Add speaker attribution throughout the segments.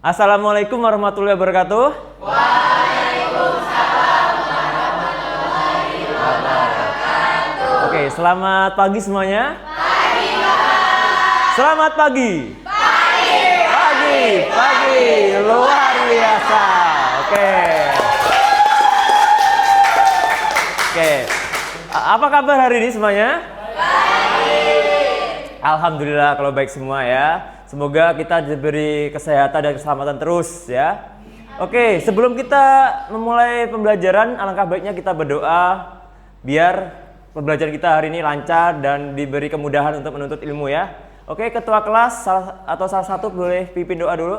Speaker 1: Assalamualaikum warahmatullahi wabarakatuh.
Speaker 2: Waalaikumsalam warahmatullahi wabarakatuh.
Speaker 1: Oke, selamat pagi semuanya.
Speaker 2: Pagi, Bapak.
Speaker 1: Selamat pagi. Pagi, luar biasa. Oke. Apa kabar hari ini semuanya? Baik. Alhamdulillah kalau baik semua ya. Semoga kita diberi kesehatan dan keselamatan terus ya. Oke, sebelum kita memulai pembelajaran, alangkah baiknya kita berdoa biar pembelajaran kita hari ini lancar dan diberi kemudahan untuk menuntut ilmu ya. Oke, ketua kelas atau salah satu boleh pimpin doa dulu.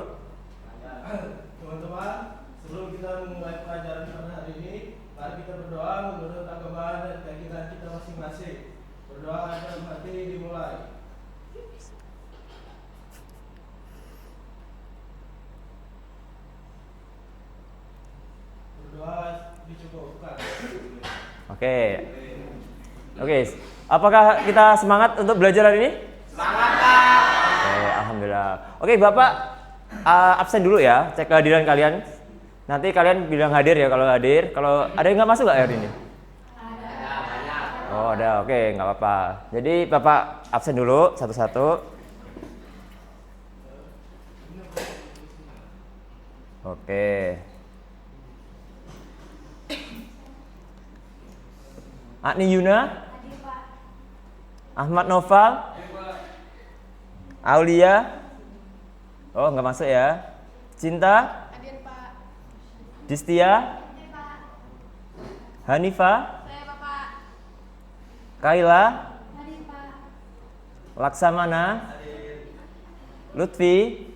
Speaker 3: Teman-teman, sebelum kita memulai pelajaran pada hari ini, mari kita berdoa menurut agama dan keyakinan kita masing-masing. Berdoa agar hati dimulai. Berdoa dicukupkan.
Speaker 1: Oke. Apakah kita semangat untuk belajar hari ini?
Speaker 2: Semangat, Pak.
Speaker 1: Oke, alhamdulillah. Oke, Bapak absen dulu ya, cek kehadiran kalian. Nanti kalian bilang hadir ya kalau hadir. Kalau ada yang nggak masuk nggak hari ini? Oh, ada. Oke, nggak apa-apa. Jadi Bapak absen dulu satu-satu. Oke. Agni Yuna, Ahmad Noval, Aulia, oh nggak masuk ya. Cinta,
Speaker 2: Hadir, Pak.
Speaker 1: Distia,
Speaker 2: Hadir, Pak.
Speaker 1: Hanifah,
Speaker 2: Saya, Bapak.
Speaker 1: Kaila,
Speaker 2: Hadir, Pak.
Speaker 1: Laksamana, Lutfi,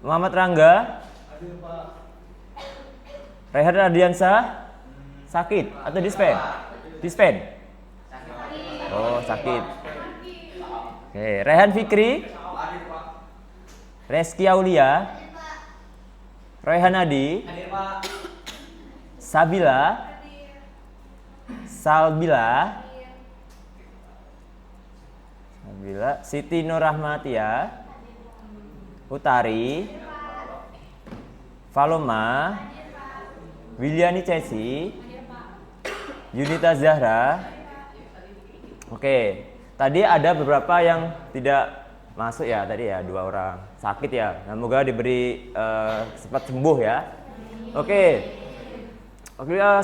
Speaker 1: Muhammad Rangga,
Speaker 3: Hadir, Pak.
Speaker 1: Rehan Ardiansah, sakit atau dispen? Dispen. Oh, sakit. Oke, Rehan Fikri, Reski Aulia, Rehan Adi, Sabila, Salbila, Siti Nur Rahmatia, Utari, Faloma, Wiliani Cesi, Yunita Zahra. Oke, tadi ada beberapa yang tidak masuk ya, tadi ya 2 orang sakit ya. Semoga diberi cepat sembuh ya. Oke,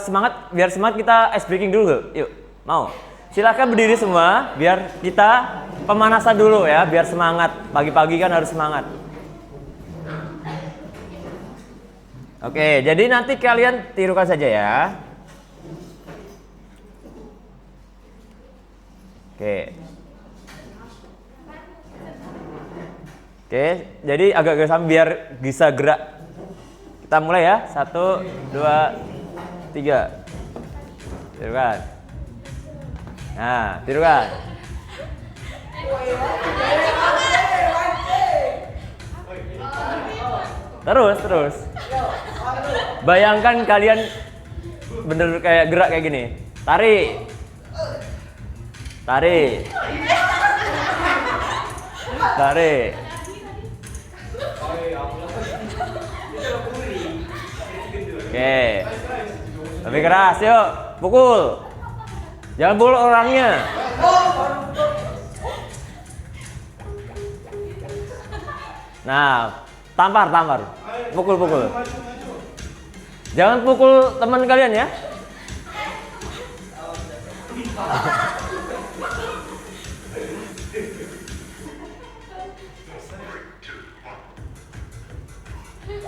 Speaker 1: semangat, biar semangat kita ice breaking dulu. Yuk, mau? Silakan berdiri semua, biar kita pemanasan dulu ya, biar semangat. Pagi-pagi kan harus semangat. Oke, jadi nanti kalian tirukan saja ya. Oke, jadi agak sambil biar bisa gerak. Kita mulai ya. 1, 2, 3. Tirukan. Nah, tirukan. Terus. Bayangkan kalian bener kayak gerak kayak gini. Tarik. Oke. Lebih keras, yuk. Pukul. Jangan pukul orangnya. Nah, tampar. Pukul. Jangan pukul teman kalian ya.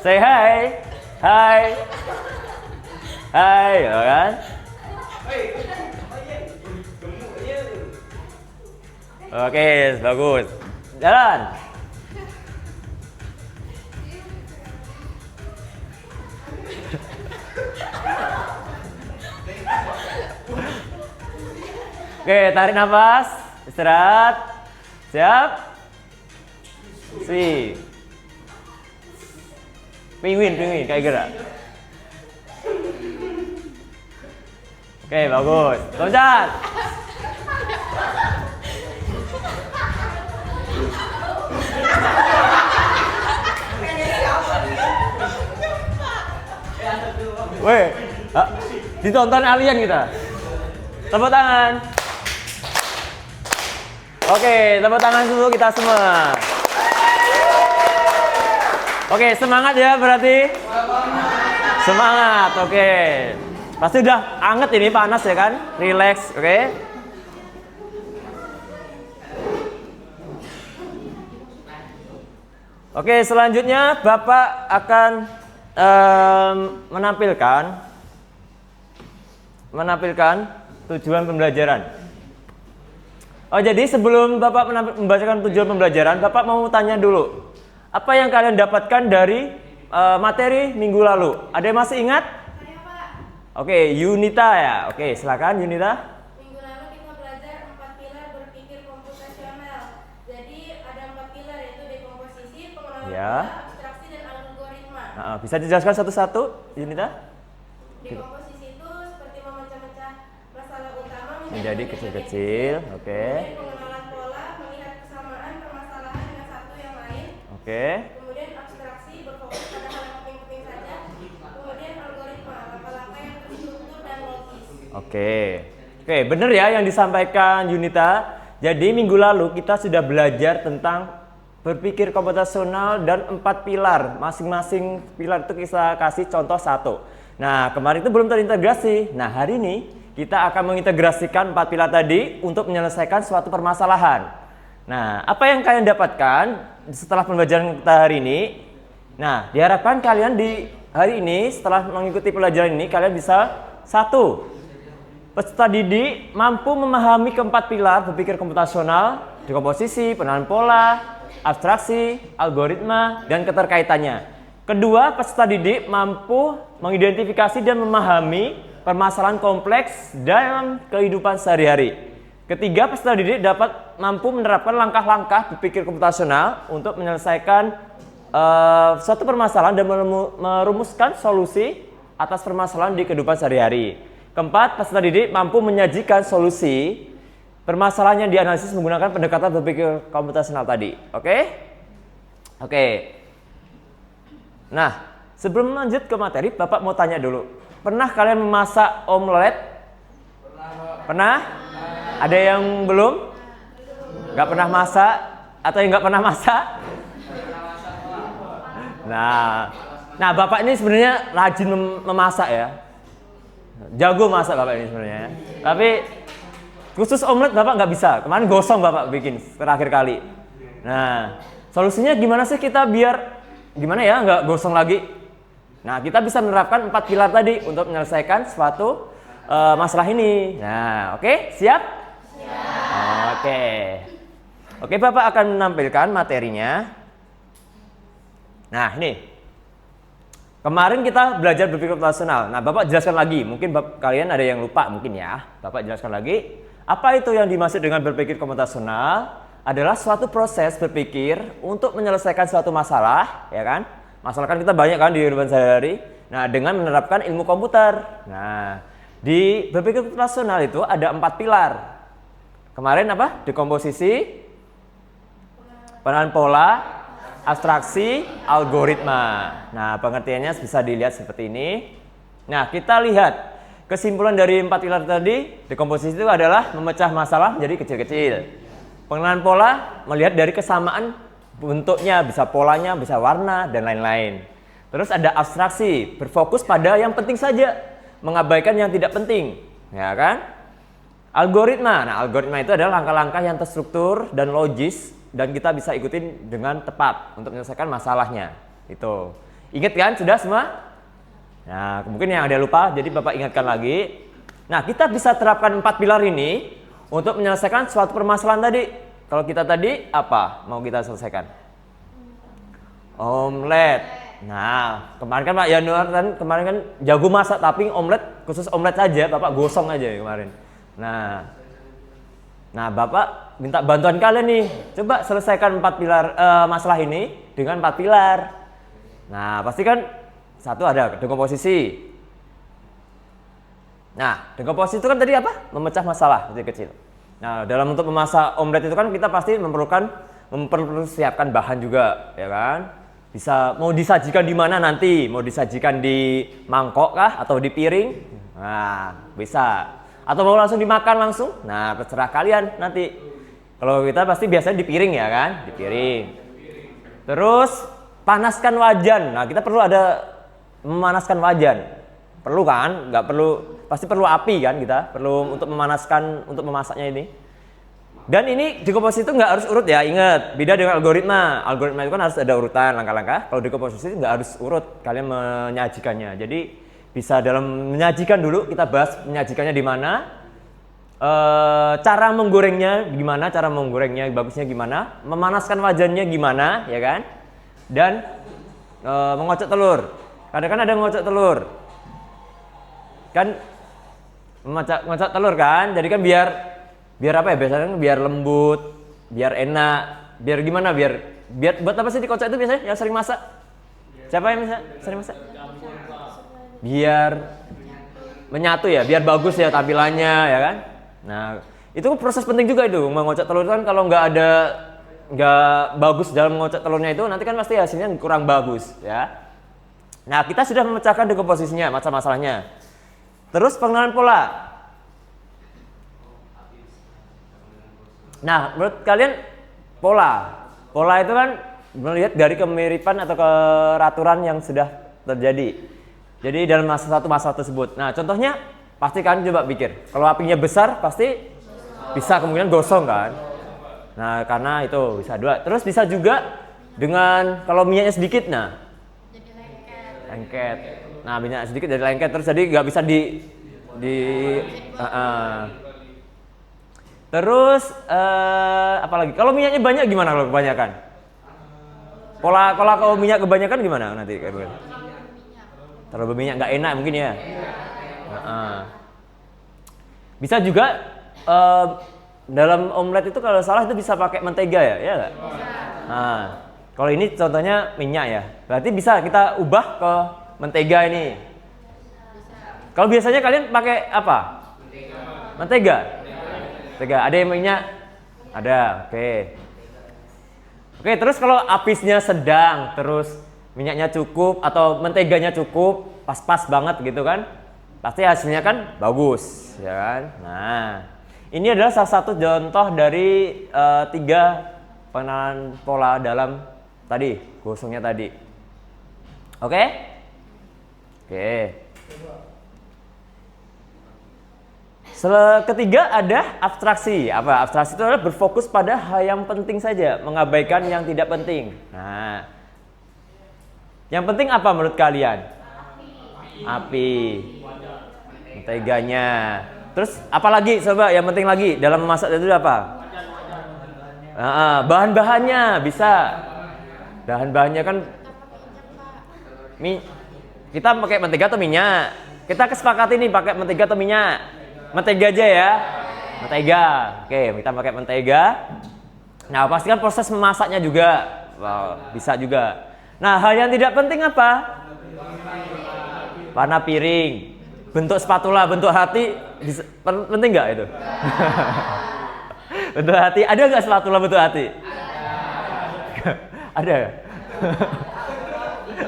Speaker 1: Say hi, ya kan? Oke, bagus. Jalan. Oke, tarik nafas, istirahat. Siap? Penguin kayak gerak. Oke, bagus. Loncat. Weh, ditonton alien kita. Tepuk tangan. Oke, tepuk tangan dulu kita semua. Oke, semangat ya berarti. Semangat, oke. Pasti udah anget ini, panas ya kan? Relax, oke. Oke, selanjutnya Bapak akan menampilkan tujuan pembelajaran. Oh, jadi sebelum Bapak membacakan tujuan pembelajaran, Bapak mau tanya dulu. Apa yang kalian dapatkan dari materi minggu lalu? Ada yang masih ingat?
Speaker 2: Saya, Pak.
Speaker 1: Oke, Yunita ya. Oke, silakan Yunita.
Speaker 2: Minggu lalu kita belajar 4 pilar berpikir komputasional. Jadi ada 4 pilar, yaitu dekomposisi, pengenalan
Speaker 1: Ya.
Speaker 2: pola, abstraksi, dan algoritma.
Speaker 1: Bisa dijelaskan satu-satu, Yunita?
Speaker 2: Dekomposisi itu seperti memecah-mecah masalah utama
Speaker 1: Menjadi kecil-kecil, oke.
Speaker 2: Kemudian pengenalan pola, melihat kesamaan permasalahan dengan satu yang lain.
Speaker 1: Oke.
Speaker 2: Kemudian abstraksi, berfokus pada hal yang penting-penting saja. Kemudian algoritma, langkah-langkah yang terstruktur dan logis.
Speaker 1: Oke, benar ya yang disampaikan Yunita. Jadi minggu lalu kita sudah belajar tentang berpikir komputasional dan 4 pilar. Masing-masing pilar itu kita kasih contoh satu. Nah, kemarin itu belum terintegrasi. Nah, hari ini kita akan mengintegrasikan 4 pilar tadi untuk menyelesaikan suatu permasalahan. Nah, apa yang kalian dapatkan setelah pembelajaran kita hari ini? Nah, diharapkan kalian di hari ini setelah mengikuti pelajaran ini kalian bisa satu, peserta didik mampu memahami keempat pilar berpikir komputasional, dekomposisi, pengenalan pola, abstraksi, algoritma, dan keterkaitannya. Kedua, peserta didik mampu mengidentifikasi dan memahami permasalahan kompleks dalam kehidupan sehari-hari. Ketiga, peserta didik dapat mampu menerapkan langkah-langkah berpikir komputasional untuk menyelesaikan suatu permasalahan dan merumuskan solusi atas permasalahan di kehidupan sehari-hari. Keempat, peserta didik mampu menyajikan solusi permasalahan yang dianalisis menggunakan pendekatan berpikir komputasional tadi. Oke. Nah, sebelum lanjut ke materi, Bapak mau tanya dulu. Pernah kalian memasak omelet? Pernah? Ada yang belum? Gak pernah masak? Atau yang gak pernah masak? Nah, Bapak ini sebenarnya rajin memasak ya. Jago masak Bapak ini sebenarnya. Tapi khusus omelet Bapak nggak bisa. Kemarin gosong Bapak bikin terakhir kali. Nah, solusinya gimana sih kita biar gimana ya nggak gosong lagi? Nah, kita bisa menerapkan 4 pilar tadi untuk menyelesaikan suatu masalah ini. Nah, oke, siap? Siap. Oke, Bapak akan menampilkan materinya. Nah, ini. Kemarin kita belajar berpikir komputasional. Nah, Bapak jelaskan lagi. Mungkin kalian ada yang lupa mungkin ya. Bapak jelaskan lagi. Apa itu yang dimaksud dengan berpikir komputasional? Adalah suatu proses berpikir untuk menyelesaikan suatu masalah, ya kan? Masalah kan kita banyak kan di kehidupan sehari-hari. Nah, dengan menerapkan ilmu komputer. Nah, di berpikir komputasional itu ada 4 pilar. Kemarin apa? Dekomposisi, pengenalan pola, abstraksi, algoritma. Nah, pengertiannya bisa dilihat seperti ini. Nah, kita lihat kesimpulan dari 4 pilar tadi. Dekomposisi itu adalah memecah masalah menjadi kecil-kecil. Pengenalan pola melihat dari kesamaan bentuknya, bisa polanya, bisa warna, dan lain-lain. Terus ada abstraksi, berfokus pada yang penting saja, mengabaikan yang tidak penting, ya kan? Algoritma, nah algoritma itu adalah langkah-langkah yang terstruktur dan logis dan kita bisa ikutin dengan tepat untuk menyelesaikan masalahnya. Itu. Ingat kan sudah semua? Nah, mungkin yang ada lupa, jadi Bapak ingatkan lagi. Nah, kita bisa terapkan 4 pilar ini untuk menyelesaikan suatu permasalahan tadi. Kalau kita tadi apa mau kita selesaikan? Omelet. Nah, kemarin kan Pak Yanuar kan kemarin kan jago masak, tapi omelet khusus omelet saja, Bapak gosong aja kemarin. Nah, Bapak minta bantuan kalian nih. Coba selesaikan 4 pilar masalah ini dengan 4 pilar. Nah, pasti kan satu ada dekomposisi. Nah, dekomposisi itu kan tadi apa? Memecah masalah kecil-kecil. Nah, dalam untuk memasak omelet itu kan kita pasti mempersiapkan bahan juga, ya kan? Bisa mau disajikan di mana nanti? Mau disajikan di mangkok kah atau di piring? Nah, bisa. Atau mau langsung dimakan langsung? Nah, terserah kalian nanti. Kalau kita pasti biasanya di piring ya kan? Di piring. Terus panaskan wajan. Nah, kita perlu ada memanaskan wajan. Perlu kan? Nggak perlu, pasti perlu api kan kita? Perlu untuk memanaskan, untuk memasaknya ini. Dan ini dekomposisi itu nggak harus urut ya, ingat. Beda dengan algoritma. Algoritma itu kan harus ada urutan langkah-langkah. Kalau dekomposisi nggak harus urut kalian menyajikannya. Jadi bisa dalam menyajikan dulu, kita bahas menyajikannya di mana. Cara menggorengnya gimana, cara menggorengnya bagusnya gimana, memanaskan wajannya gimana, ya kan? Dan mengocok telur. Kadang kan ada mengocok telur. Kan ngocok telur kan, jadi kan biar apa ya, biasanya kan biar lembut, biar enak, biar gimana, biar buat apa sih dikocok itu biasanya yang sering masak? Siapa yang sering masak? Biar menyatu ya, biar bagus ya tampilannya ya kan. Nah itu proses penting juga itu, mengocok telur kan kalau nggak bagus dalam mengocok telurnya itu nanti kan pasti hasilnya kurang bagus ya. Nah kita sudah memecahkan dekomposisinya, masalah-masalahnya. Terus pengenalan pola. Nah, menurut kalian pola itu kan melihat dari kemiripan atau keraturan yang sudah terjadi. Jadi dalam masalah tersebut. Nah, contohnya pasti kalian coba pikir. Kalau apinya besar pasti bisa kemungkinan gosong kan. Nah, karena itu bisa dua. Terus bisa juga dengan kalau minyaknya sedikit, nah
Speaker 2: Jadi
Speaker 1: lengket. Nah, minyak sedikit jadi lengket terus jadi nggak bisa Terus apalagi kalau minyaknya banyak gimana kalau kebanyakan? Kalau minyak kebanyakan gimana nanti? Terlalu berminyak nggak enak mungkin ya. Bisa juga dalam omelet itu kalau salah itu bisa pakai mentega ya nggak? Nah, kalau ini contohnya minyak ya, berarti bisa kita ubah ke mentega ini. Kalau biasanya kalian pakai apa? Mentega. Ada yang minyak? Ada, oke. Oke, terus kalau apisnya sedang, terus minyaknya cukup atau menteganya cukup, pas-pas banget gitu kan, pasti hasilnya kan bagus, ya kan? Nah, ini adalah salah satu contoh dari 3 pengenalan pola dalam tadi, gosongnya tadi. Oke? Oke. Ketiga ada abstraksi. Apa? Abstraksi itu adalah berfokus pada hal yang penting saja, mengabaikan yang tidak penting. Nah, yang penting apa menurut kalian? Api. Menteganya. Terus apa lagi? Coba yang penting lagi dalam memasak itu apa? Bahan-bahannya bisa. Bahan-bahannya kan kita pakai mentega atau minyak? Kita kesepakati nih pakai mentega atau minyak? Mentega aja ya. Mentega. Oke, kita pakai mentega. Nah, pastikan proses memasaknya juga. Bisa juga. Nah, hal yang tidak penting apa? Warna piring. Bentuk spatula, bentuk hati penting nggak itu? Bentuk hati, ada nggak spatula bentuk hati? Ada ya?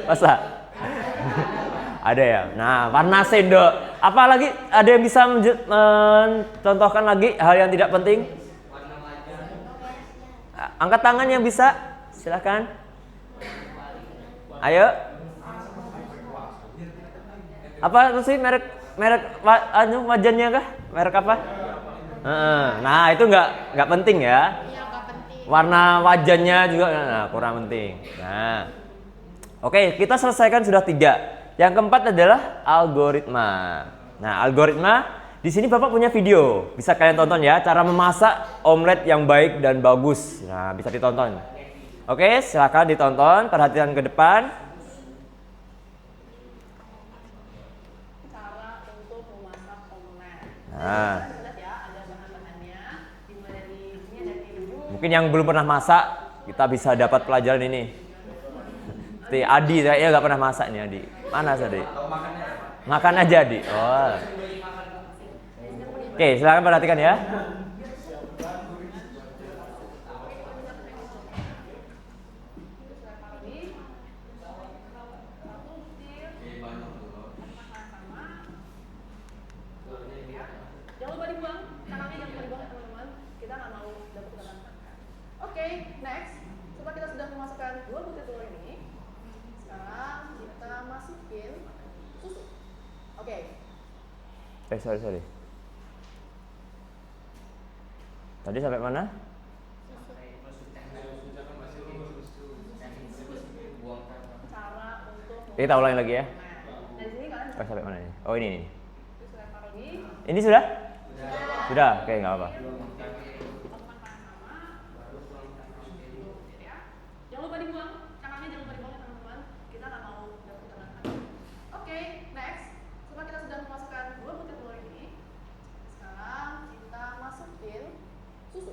Speaker 1: Masa? Ada ya. Nah, warna sendok. Apalagi ada yang bisa mencontohkan lagi hal yang tidak penting? Angkat tangan yang bisa. Silakan. Ayo. Apa itu sih merek wajannya kah? Merek apa? Nah, itu nggak penting ya. Warna wajannya juga kurang penting. Nah. Oke, kita selesaikan sudah 3. Yang keempat adalah algoritma. Nah, algoritma di sini Bapak punya video, bisa kalian tonton ya, cara memasak omelet yang baik dan bagus. Nah, bisa ditonton. Oke, silakan ditonton, perhatian ke depan.
Speaker 4: Cara untuk memasak omelet.
Speaker 1: Nah,
Speaker 4: Jelas ya, ada bahan-bahannya. Dimulai dari ujung.
Speaker 1: mungkin yang belum pernah masak, kita bisa dapat pelajaran ini. Seperti Adi, saya nggak pernah masak nih Adi. Mana tadi? Makan aja Adi. Oh. Oke, silakan perhatikan ya. Sorry. Tadi sampai mana?
Speaker 4: Cara untuk
Speaker 1: Kita ulangi lagi ya.
Speaker 4: dari sini kalian
Speaker 1: Oh, sampai mana ini? Oh, ini.
Speaker 4: terus lempar lagi.
Speaker 1: Ini sudah? Sudah. Oke, nggak apa-apa.
Speaker 4: Lakukan hal yang sama. Ya. Jangan lupa dibuang. Tangannya jangan lupa dibuang ya teman-teman. Kita nggak mau ganggu tangan kalian. Oke, next. Setelah kita sudah memasukkan 2 butir telur ini, sekarang kita masukin susu.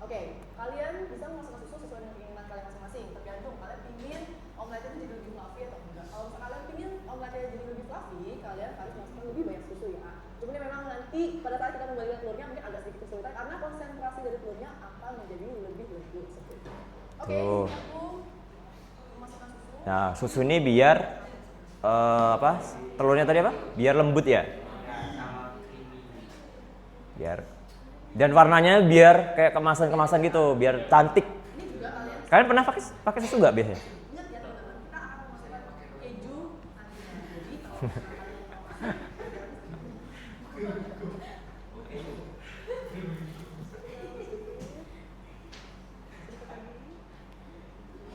Speaker 4: Oke, kalian bisa memasukkan susu sesuai dengan keinginan kalian masing-masing. Tergantung kalian ingin omeletnya itu jadi lebih fluffy atau enggak. Kalau misalnya kalian ingin omeletnya jadi lebih fluffy, kalian harus masukkan lebih banyak susu ya. Cuman memang nanti pada saat kita membagikan telurnya mungkin agak sedikit kesulitan karena konsentrasi dari telurnya akan menjadi lebih lembut seperti itu. Oke,
Speaker 1: Tuh.
Speaker 4: ini aku memasukkan susu.
Speaker 1: Nah, susu ini biar apa? Telurnya tadi apa? Biar lembut ya. Biar dan warnanya biar kayak kemasan-kemasan gitu, biar cantik.
Speaker 4: Ini juga kalian
Speaker 1: Kalian pernah pakai susu nggak biasanya?
Speaker 4: ingat ya teman-teman, kita akan memasukkan keju nantinya. Jadi kalau misalnya kalian mau masak,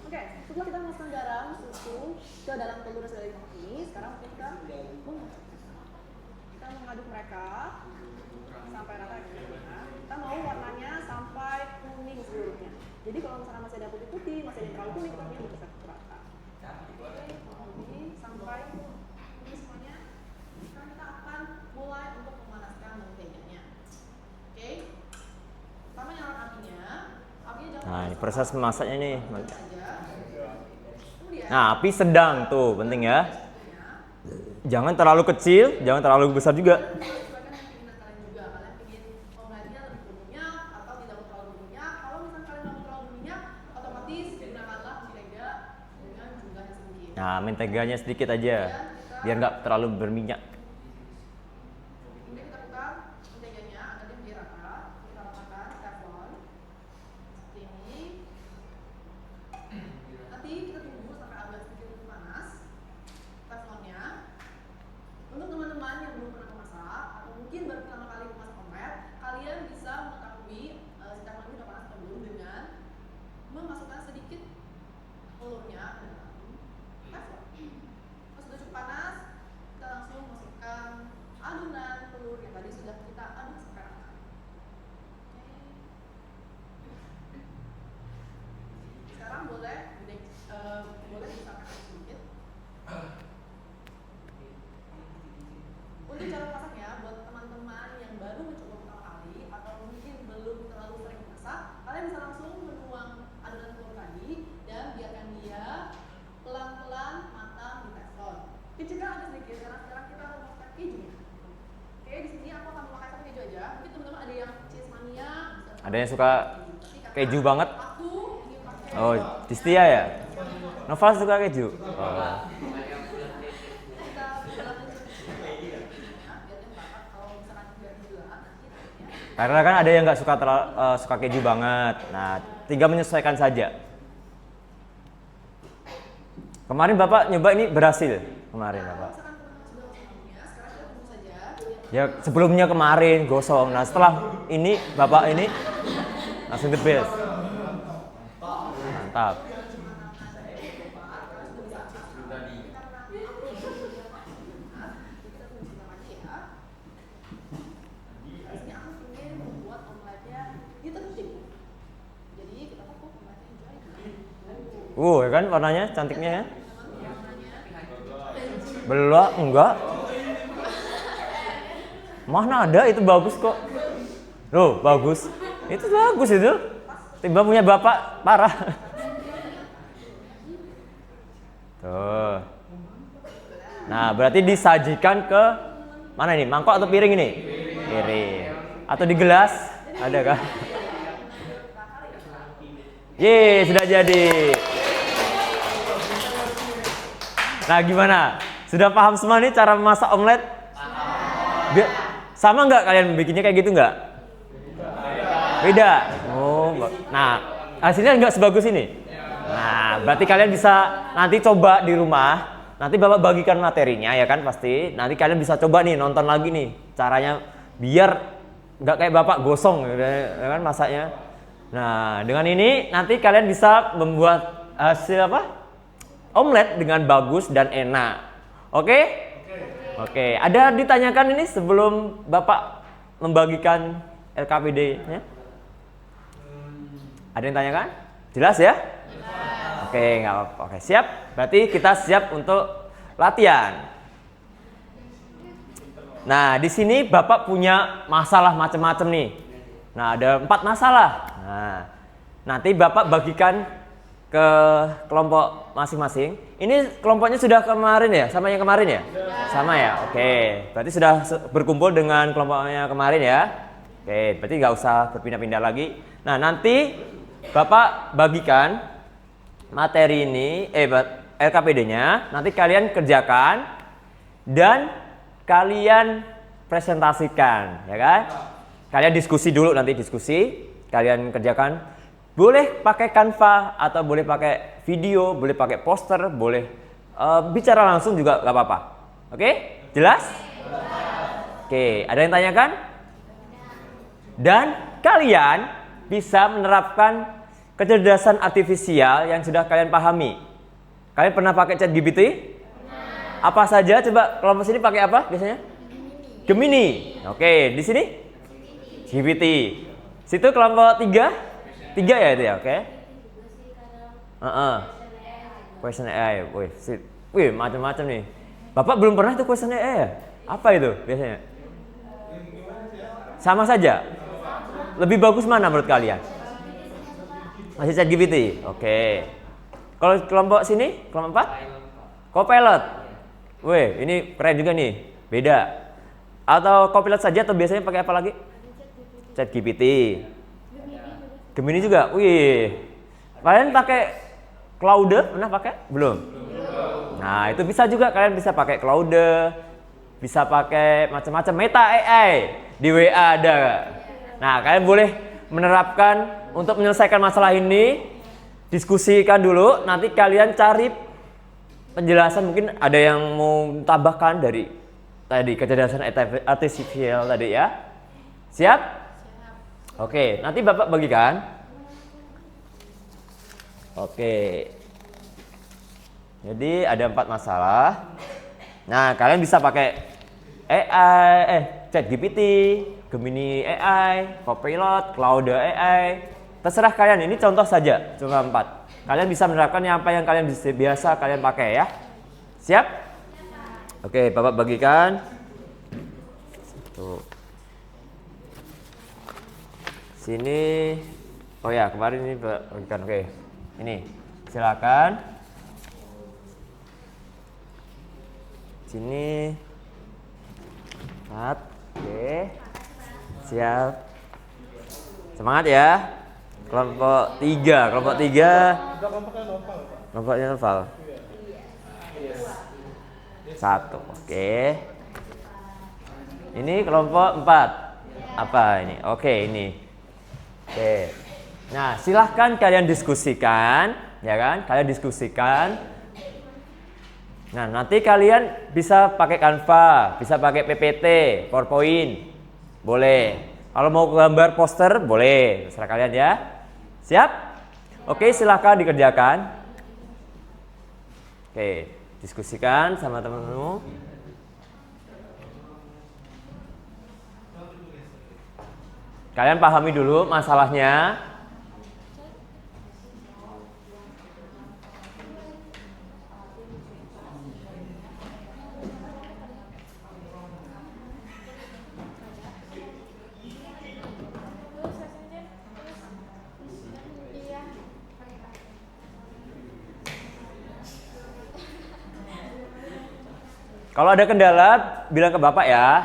Speaker 4: oke, setelah kita masukkan garam, susu ke dalam telur yang sudah dimasak ini, sekarang kita mengaduk mereka sampai rata ya. Kita mau warnanya sampai kuning seluruhnya. Jadi kalau misalnya masih ada putih-putih, masih ada yang terlalu kuning, kita punya bisa rata. Oke, ini sampai kuning semuanya. Sekarang kita akan mulai untuk memanaskan menteganya. Oke, pertama nyalakan apinya. Apinya jangan
Speaker 1: Nah, ini proses memasaknya nih.
Speaker 4: saja. Kemudian
Speaker 1: Nah, api sedang tuh, penting ya. Jangan terlalu kecil, jangan terlalu besar juga.
Speaker 4: sesuaikan dengan keinginan kalian juga. Kalian ingin omeletnya lebih berminyak atau tidak mau terlalu berminyak. Kalau misalnya kalian mau terlalu berminyak, otomatis gunakanlah mentega dengan jumlah yang sedikit.
Speaker 1: Nah, menteganya sedikit aja, biar nggak terlalu berminyak.
Speaker 4: Kemudian kita putar menteganya agar dia menjadi rata. Kita letakkan teflon seperti ini. Nanti kita tunggu sampai agak sedikit lebih panas teflonnya. Untuk teman-teman yang belum pernah memasak atau mungkin baru pertama kali memasak omelet, kalian bisa mengetahui si teflon ini udah panas atau belum dengan memasukkan sedikit telurnya ke dalam teflon. Kalau sudah cukup panas, kita langsung masukkan adonan telur yang tadi sudah kita aduk sampai rata. Sekarang boleh disampaikan sedikit. Untuk cara masaknya, buat teman-teman yang baru mencoba pertama kali atau mungkin belum terlalu sering masak, kalian bisa langsung menuang adonan telur tadi dan biarkan dia pelan-pelan matang di teflon. Kecilkan agak sedikit karena sekarang kita akan masukkan kejunya. Oke, di sini aku akan memakai satu keju aja. Mungkin teman-teman ada yang cheese mania, bisa
Speaker 1: Ada yang suka
Speaker 4: Tapi karena
Speaker 1: keju banget?
Speaker 4: Aku ingin pakai
Speaker 1: Oh, Tistia ya? Noval suka keju? Oh.
Speaker 4: kita biar dia bakar. Kalau misalkan biar gula nanti ya.
Speaker 1: Karena kan ada yang nggak suka suka keju banget. Nah, tinggal menyesuaikan saja. Kemarin Bapak nyoba ini berhasil. Kemarin Bapak.
Speaker 4: Misalkan teman-teman sudah masak sekarang kita tunggu saja.
Speaker 1: Ya sebelumnya kemarin gosong. Nah setelah ini Bapak ini langsung the best. Mantap. Ya kan warnanya cantiknya ya. Belum, enggak. Mana ada itu bagus kok. Loh, bagus. Itu bagus itu. Tiba punya Bapak parah. Tuh. Nah, berarti disajikan ke mana ini? Mangkok atau piring ini? Piring. Atau di gelas? Ada kah? Yeay, sudah jadi. Nah, gimana? Sudah paham semua nih cara memasak omelet? Sama nggak kalian bikinnya kayak gitu nggak? Beda. Oh, nah hasilnya nggak sebagus ini. Nah, berarti kalian bisa nanti coba di rumah. Nanti Bapak bagikan materinya ya kan pasti. Nanti kalian bisa coba nih nonton lagi nih caranya biar nggak kayak bapak gosong ya kan masaknya. Nah dengan ini nanti kalian bisa membuat hasil apa? Omelet dengan bagus dan enak. Oke? Oke. Ada ditanyakan ini sebelum bapak membagikan LKPD-nya? Ada yang tanyakan? Jelas ya? Oke, nggak apa-apa. Oke, siap. Berarti kita siap untuk latihan. Nah, di sini Bapak punya masalah macam-macam nih. Nah, ada 4 masalah. Nah, nanti Bapak bagikan ke kelompok masing-masing. Ini kelompoknya sudah kemarin ya? Sama yang kemarin ya? Sama ya? Oke. Berarti sudah berkumpul dengan kelompoknya kemarin ya? Oke, berarti nggak usah berpindah-pindah lagi. Nah, nanti Bapak bagikan materi ini, LKPD-nya. Nanti kalian kerjakan dan kalian presentasikan, ya kan? Kalian diskusi dulu, nanti diskusi, kalian kerjakan. Boleh pakai Canva atau boleh pakai video, boleh pakai poster, boleh bicara langsung juga nggak apa-apa. Oke? Jelas? Oke, ada yang tanyakan? Dan kalian bisa menerapkan kecerdasan artifisial yang sudah kalian pahami. Kalian pernah pakai ChatGPT? Apa saja? Coba kelompok sini pakai apa biasanya? Gemini. Oke, di sini? GPT. Situ kelompok 3? 3 ya itu ya, oke. Question AI. Wih, macam-macam nih. Bapak belum pernah itu question AI ya? Apa itu biasanya? Sama saja? Lebih bagus mana menurut kalian? Masih ChatGPT? Oke. Kalau kelompok sini? Kelompok 4? Copilot. Wih, ini keren juga nih. Beda. Atau Copilot saja atau biasanya pakai apa lagi? ChatGPT. Gemini juga. Wih. Kalian pakai Claude? Pernah pakai? Belum. Nah, itu bisa juga kalian bisa pakai Claude. Bisa pakai macam-macam Meta AI. Di WA ada. Nah, kalian boleh menerapkan untuk menyelesaikan masalah ini. Diskusikan dulu, nanti kalian cari penjelasan, mungkin ada yang mau tambahkan dari tadi kecerdasan artifisial tadi ya. Siap? Oke, nanti Bapak bagikan. Oke. Jadi ada 4 masalah. Nah, kalian bisa pakai AI, ChatGPT, Gemini AI, Copilot, Claude AI. Terserah kalian, ini contoh saja, cuma 4. Kalian bisa menerapkan apa yang kalian biasa kalian pakai ya. Siap? Oke, Bapak bagikan. Tuh. Sini. Oh ya, kemarin ini bagikan. Oke. Ini. Silakan. Sini. Oke. Siap. Semangat ya. Kelompok 3, kelompok 3. Kelompoknya novel. 1, oke. Ini kelompok 4. Apa ini? Oke, ini. Oke. Nah, silahkan kalian diskusikan, ya kan? Kalian diskusikan. Nah, nanti kalian bisa pakai Canva, bisa pakai PPT, PowerPoint. Boleh. Kalau mau gambar poster, boleh. Terserah kalian ya. Siap? Oke, silahkan dikerjakan. Oke, diskusikan sama teman-temanmu. Kalian pahami dulu masalahnya. Kalau ada kendala, bilang ke Bapak ya.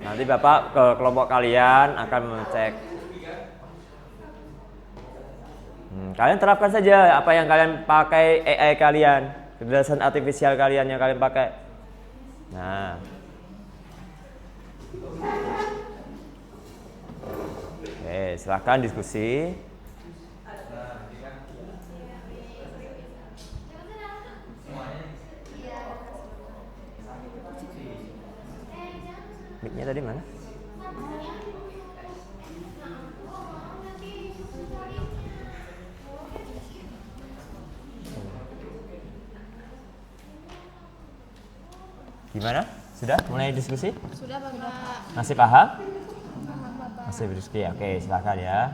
Speaker 1: Nanti Bapak ke kelompok kalian akan mengecek. Kalian terapkan saja apa yang kalian pakai AI kalian, kecerdasan artifisial kalian yang kalian pakai. Nah. Oke, silakan diskusi. Mic-nya tadi mana? Gimana? Sudah mulai diskusi?
Speaker 2: Sudah Bapak.
Speaker 1: Masih paham? Masih berdiskusi. Oke, silakan ya.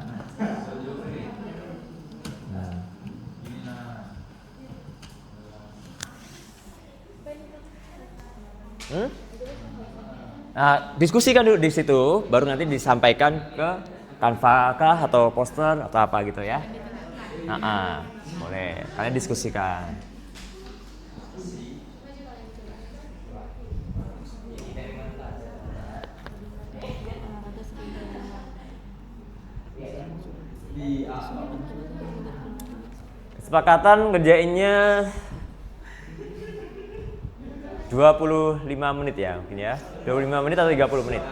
Speaker 1: Nah, diskusikan dulu di situ, baru nanti disampaikan ke Canva kah atau poster atau apa gitu ya. Boleh. Kalian diskusikan. Kesepakatan ngerjainnya 25 menit ya mungkin ya. 25 menit atau 30 menit.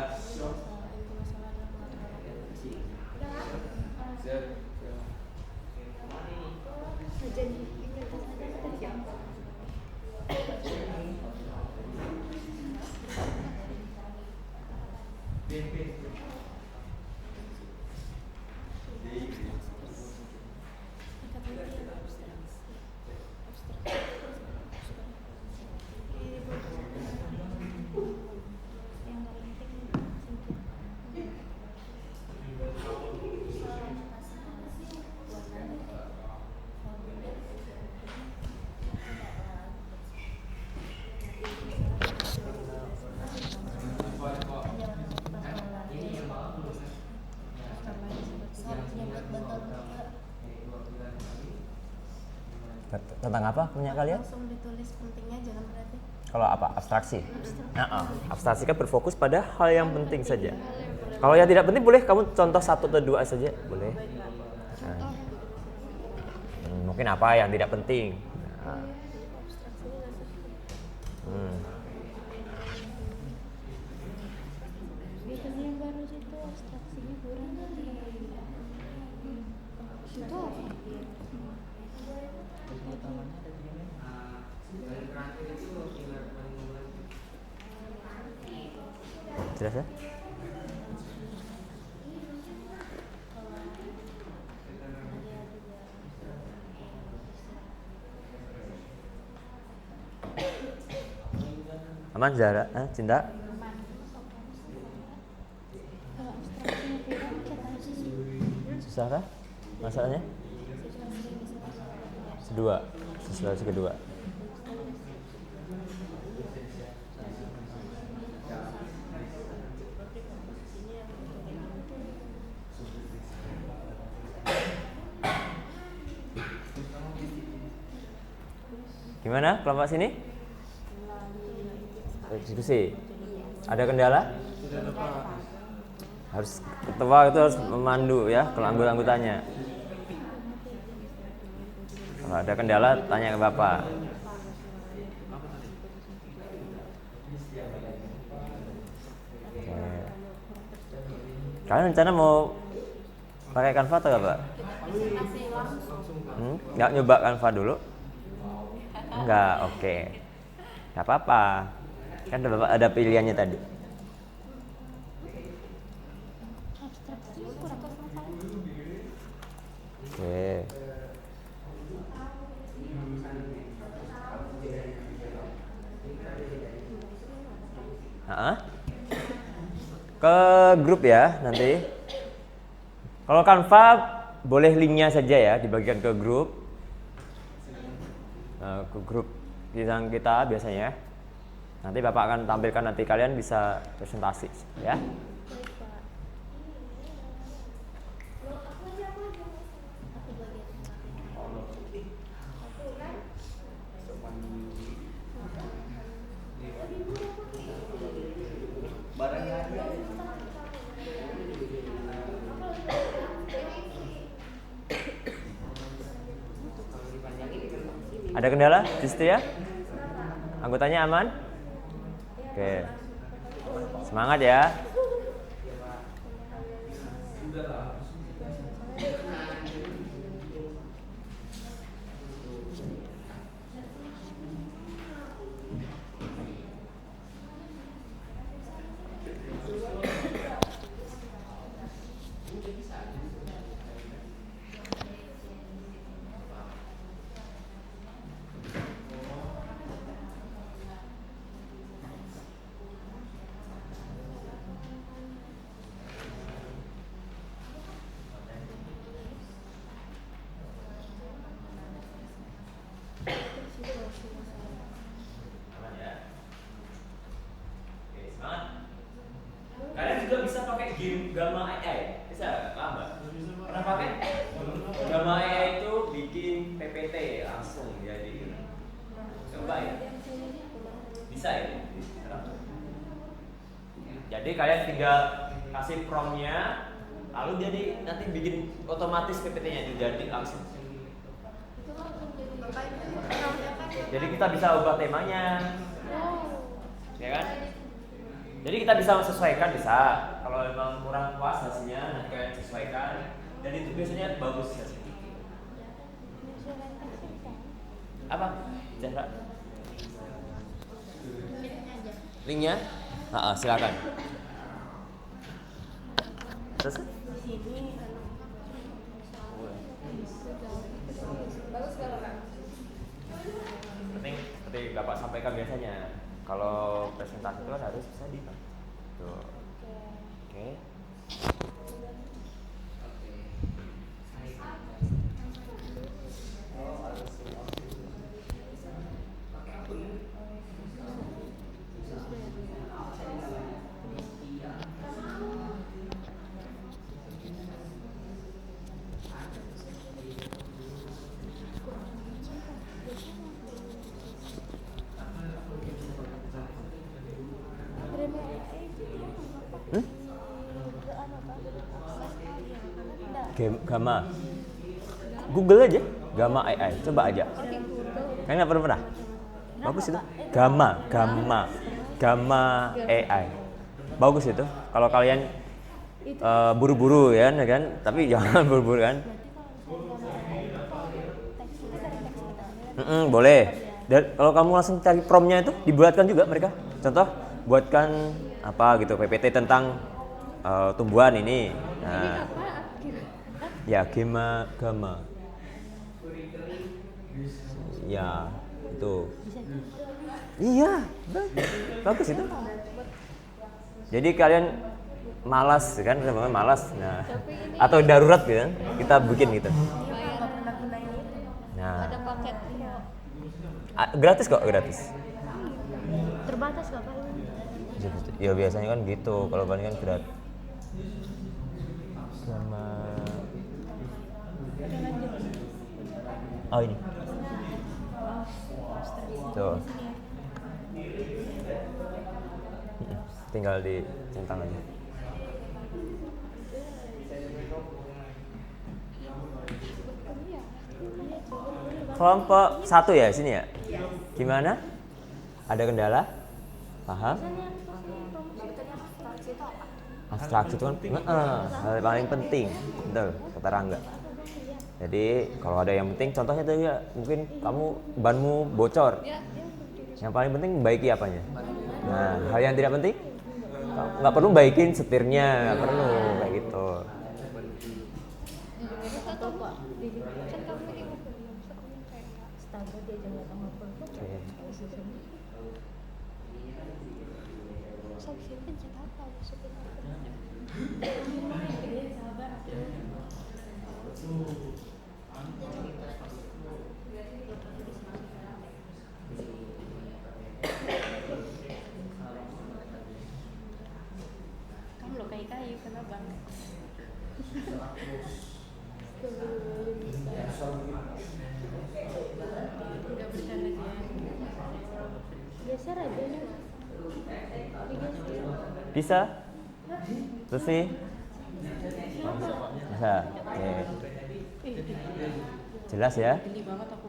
Speaker 1: Tentang apa punya kalian?
Speaker 2: Langsung ditulis pentingnya, jangan berarti.
Speaker 1: Kalau apa? Abstraksi? Abstraksi kan berfokus pada hal yang penting saja. Kalau yang tidak penting boleh kamu contoh 1 atau 2 saja, boleh. Mungkin apa yang tidak penting.
Speaker 2: Biasanya yang baru itu abstraksinya kurang. Itu
Speaker 1: Jelas ya? Aman Zara? Cinta? Susah kah masalahnya? Situasi kedua. Gimana kelompok sini? Diskusi. Ada kendala? Harus ketua itu harus memandu ya kalau anggota-anggotanya. Kalau ada kendala tanya ke Bapak. Kalian rencana mau pakai Canva atau enggak, Pak? Nggak nyoba Canva dulu? Enggak, oke. Nggak apa-apa. Kan Bapak ada pilihannya tadi. Oke. Ke grup ya nanti. Kalau Canva boleh linknya saja ya dibagikan ke grup. Ke grup yang kita biasanya. Nanti Bapak akan tampilkan, nanti kalian bisa presentasi ya. Ada kendala di situ ya? Anggotanya aman? Oke. Semangat ya. Gamma AI. Bisa paham nggak? Pernah pakai? Gamma AI itu bikin PPT langsung jadi. Coba ya. Bisa ya? Jadi kalian tinggal kasih prompt-nya, lalu jadi nanti bikin otomatis PPT-nya itu jadi langsung. Jadi kita bisa ubah temanya, ya kan? Jadi kita bisa menyesuaikan bisa. Kalau memang kurang puas hasilnya, nanti kalian sesuaikan. Dan itu biasanya bagus hasilnya. Apa? Chandra? Linknya? Silakan. Terus?
Speaker 2: Bagus gak Kak?
Speaker 1: Penting seperti Bapak sampaikan biasanya. Kalau presentasi itu kan harus bisa di tuh. Oke. Gamma. Google aja, Gamma AI. Coba aja. Kalian nggak pernah? Bagus itu. Gamma AI. Bagus itu. Kalau kalian buru-buru ya kan, tapi jangan buru-buru kan. Boleh. Dan kalau kamu langsung cari prompt-nya itu dibuatkan juga mereka. Contoh, buatkan apa gitu PPT tentang tumbuhan ini. Nah, ya gamma. Ya, itu. Iya, bagus itu. Jadi kalian malas kan, namanya malas. Nah, atau darurat gitu kan, kita bikin gitu. Nah,
Speaker 5: ada paketnya.
Speaker 1: Gratis kok, gratis.
Speaker 5: Terbatas gak Pak?
Speaker 1: Ya biasanya kan gitu, kalau paling kan gratis. Sama ini. Tuh. Tinggal dicentang aja. Kelompok 1 ya sini ya? Gimana? Ada kendala? Paham? Abstraksi itu kan hal paling penting, betul kata Rangga. Jadi kalau ada yang penting, contohnya tadi ya mungkin kamu banmu bocor. Yang paling penting baiki apanya? Nah, hal yang tidak penting nggak perlu baikin setirnya, nggak perlu kayak gitu.
Speaker 5: Kamu lo kayu kenapa? Gak bercanda dia. Geser aja nih.
Speaker 1: Bisa? Terus nih? Bisa. Oke. Jelas ya?
Speaker 5: Geli banget aku.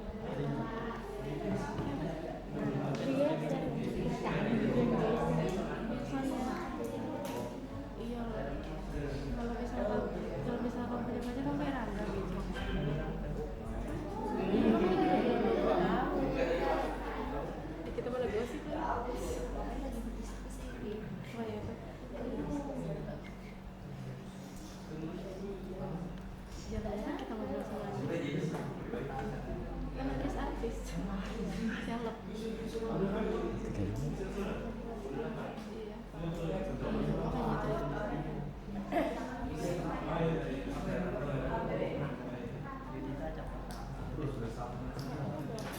Speaker 5: Iya loh. Kalau misalkan punya pacar kan kayak Rangga gitu. Kita malah gosip kan. Oh iya Pak. Jangan-jangan kita ngobrol sama Andi. Kan artis seleb. Iya.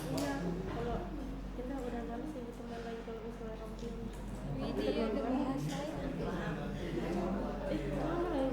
Speaker 5: Iya, kalau kita udah males ya teman lagi kalau misalnya kamu ini. Ini dia udah bahas lain. Kamu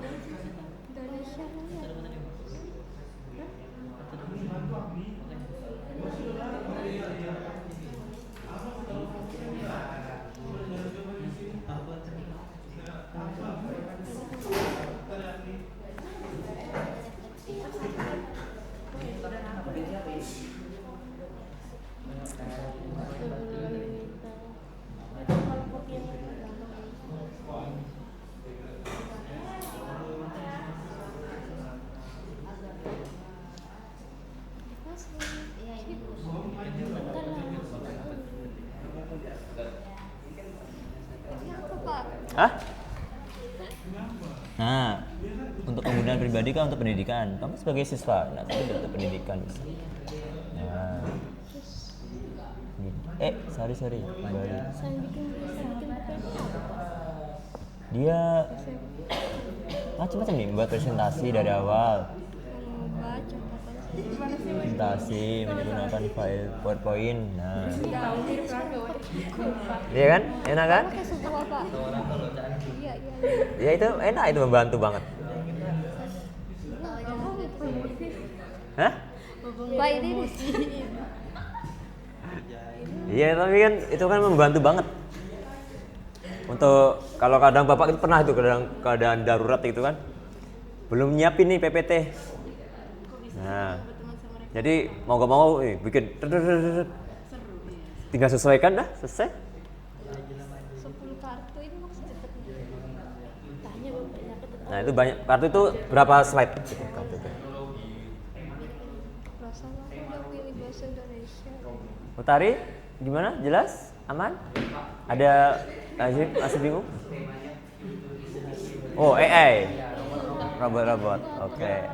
Speaker 1: Hah? Nah, untuk kemudahan pribadi kan untuk pendidikan. Kamu sebagai siswa, nah tapi untuk pendidikan bisa. Nah. Sorry, kembali.
Speaker 5: Saya bikin PPT apa?
Speaker 1: Dia macam-macam nih, buat presentasi dari awal.
Speaker 5: Baca
Speaker 1: Presentasi menggunakan file PowerPoint. Nah. Iya kan? Enak kan?
Speaker 5: Pakai semua Pak. Iya.
Speaker 1: Ya itu enak, itu membantu banget. Hah?
Speaker 5: Pak ini
Speaker 1: Iya, tapi kan itu kan membantu banget. Untuk kalau kadang Bapak itu pernah itu keadaan darurat itu kan. Belum nyiapin nih PPT. Nah. Jadi mau gak mau bikin tinggal sesuaikan dah, selesai.
Speaker 5: 10 kartu ini maksudnya tanya bapaknya aku
Speaker 1: Nah, itu banyak. Kartu itu berapa slide? Kartu itu.
Speaker 5: rasa aku udah pilih bahasa Indonesia.
Speaker 1: Utari, gimana? Jelas? Aman? Ada masih bingung? Oh, AI. Robot. Oke.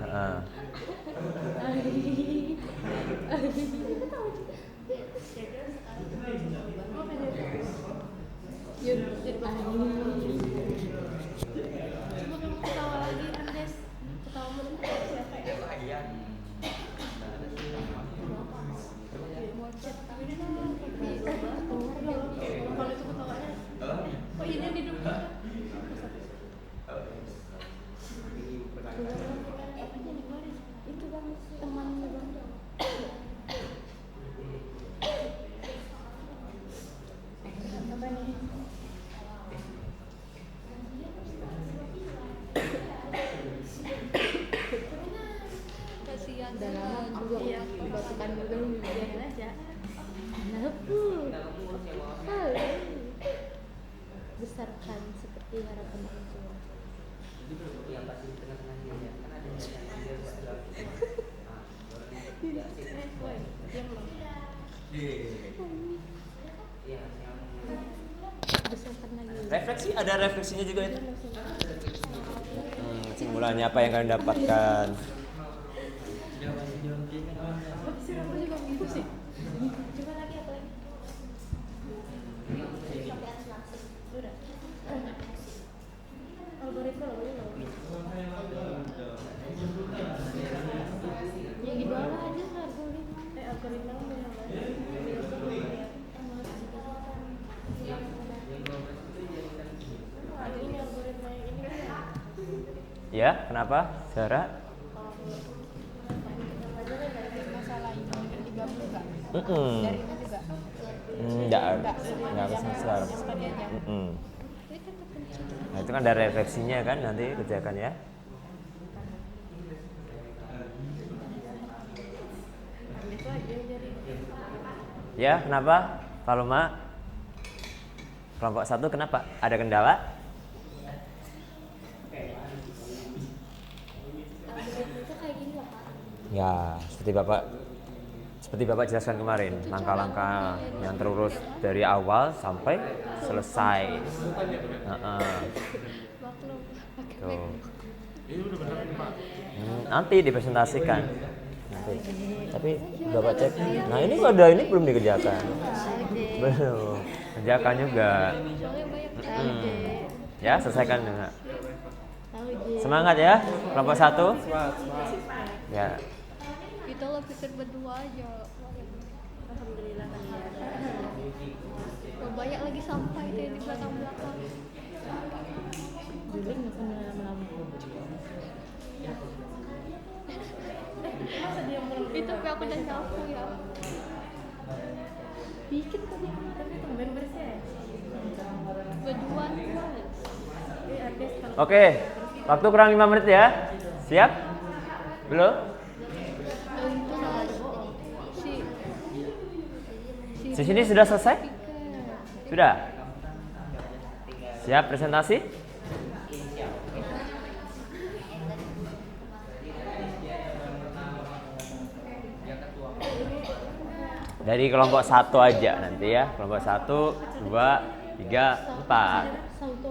Speaker 1: Heeh.
Speaker 5: Ketawa lagi Andes. Ketawa menurut siapa ya? Bocet tapi kalau itu ketawanya oh ini di depan itu bang temannya bang apa nih kasihan dalam juga batukan juga biarin aja besarkan seperti harapan itu. Besarkan lagi.
Speaker 1: Refleksi, ada refleksinya juga itu. Simulanya apa yang kalian dapatkan?
Speaker 5: Coba lagi apa lagi? Algoritma yang di bawah aja algoritma. Algoritma ada ini algoritma yang ini kan?
Speaker 1: Ya, kenapa? Sarah?
Speaker 5: Masalah ini digabung nggak?
Speaker 1: Mm-mm.
Speaker 5: Dari itu juga?
Speaker 1: Enggak besar.
Speaker 5: Sekali aja.
Speaker 1: Nah, itu kan ada refleksinya kan, nanti kerjakan ya.
Speaker 5: Itu aja jadi.
Speaker 1: Ya, kenapa? Paloma? Kelompok 1 kenapa? Ada kendala?
Speaker 5: Algoritma itu kayak gini loh Pak.
Speaker 1: Ya, seperti Bapak jelaskan kemarin, langkah-langkah yang terurus dari awal sampai selesai. Tuh. Nanti dipresentasikan. Nanti. Tapi Bapak cek. Nah, ini ada ini belum dikerjakan. Belum. Kerjakan juga. Ya, selesaikan dengan. Semangat ya, kelompok 1. Ya.
Speaker 5: Kita lo pikir berdua aja. Alhamdulillah kan ya. Banyak lagi sampah itu yang di belakang-belakang. Dulu nggak pernah lama-lama. Masa dia itu tapi aku udah nyapu ya. Dikit tadi tapi tambahin bersih ya. Berduaan banget.
Speaker 1: Oke, waktu kurang 5 menit ya. Siap? Belum? Di sini sudah selesai? Sudah? Siap presentasi? Dari kelompok 1 aja nanti ya. Kelompok 1, 2, 3, 4.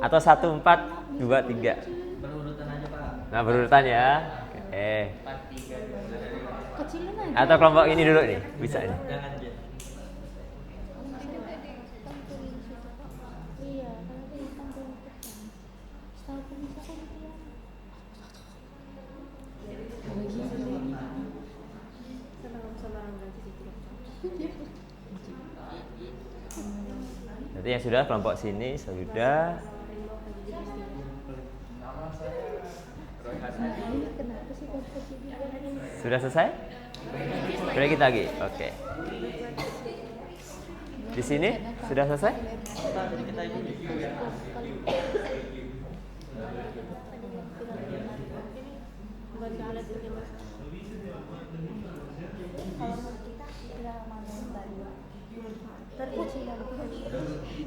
Speaker 1: Atau 1, 4, 2, 3.
Speaker 3: Berurutan aja Pak.
Speaker 1: Nah, berurutan ya. Oke.
Speaker 3: 4, 3, 2.
Speaker 5: Kecilin aja.
Speaker 1: Atau kelompok ini dulu nih, bisa nih.
Speaker 3: Jangan aja.
Speaker 5: Iya, karena dia tampilin depan. Setahu aku bisa kan dia.
Speaker 1: Berarti yang sudah kelompok sini sudah.
Speaker 5: Kenapa sih kok kecilin?
Speaker 1: Sudah selesai? Sudah kita lagi. Oke. Di sini sudah selesai?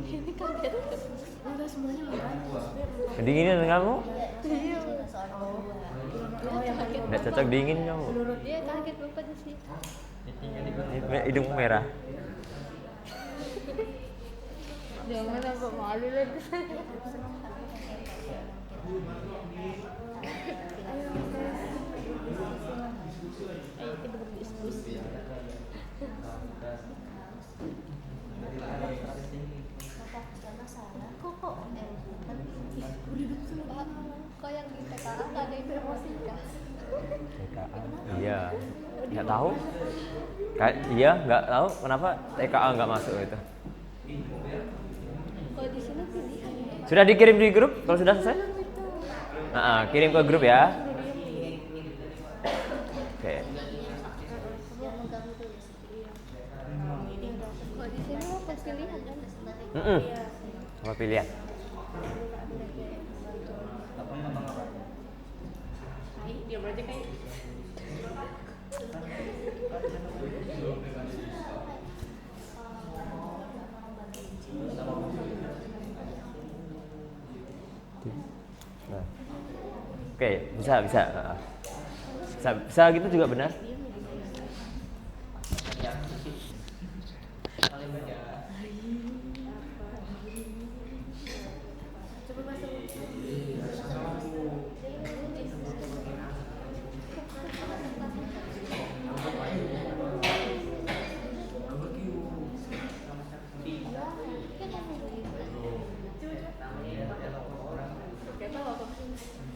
Speaker 5: Ini kaget.
Speaker 2: Udah semuanya udah.
Speaker 1: Kedinginan kamu?
Speaker 5: Iya.
Speaker 1: Nggak cocok dingin kamu.
Speaker 5: Dia kaget bapak di sini.
Speaker 1: Hidung merah.
Speaker 5: Jangan apa malu lagi. Ayo kita berdiskusi. Kok kok yang di TKA nggak ada informatika?
Speaker 1: Iya. Nggak tahu? Iya, nggak tahu kenapa TKA nggak masuk itu.
Speaker 5: Kalau di sini pilihan.
Speaker 1: Sudah dikirim di grup? Kalau sudah selesai? Nah, kirim ke grup ya. Oke.
Speaker 5: Kalau di sini lo pasti lihat kan?
Speaker 1: Apa pilihan?
Speaker 2: Dia berarti kayak
Speaker 1: Nah. Oke, bisa. Bisa gitu juga benar.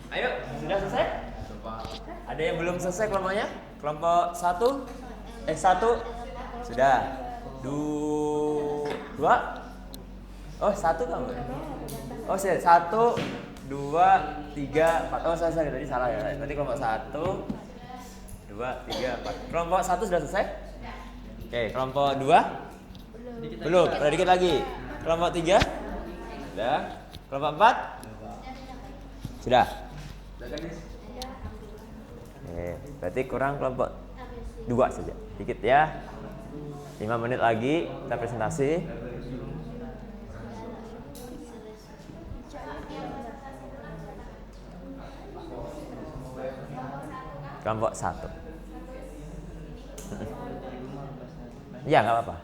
Speaker 1: Ayo, sudah selesai? Ada yang belum selesai kelompoknya? Kelompok 1? 1? Sudah. 2? Oh, 1 kamu? Oh, 1, 2, 3, 4. Oh, selesai. Tadi salah ya. Tadi kelompok 1, 2, 3, 4. Kelompok 1 sudah selesai? Oke, kelompok 2? Belum. Ada dikit lagi. Kelompok 3? Sudah. Kelompok 4? Sudah. Oke, berarti kurang kelompok 2 saja. Dikit ya. 5 menit lagi kita presentasi. Kelompok 1. Ya, nggak apa-apa.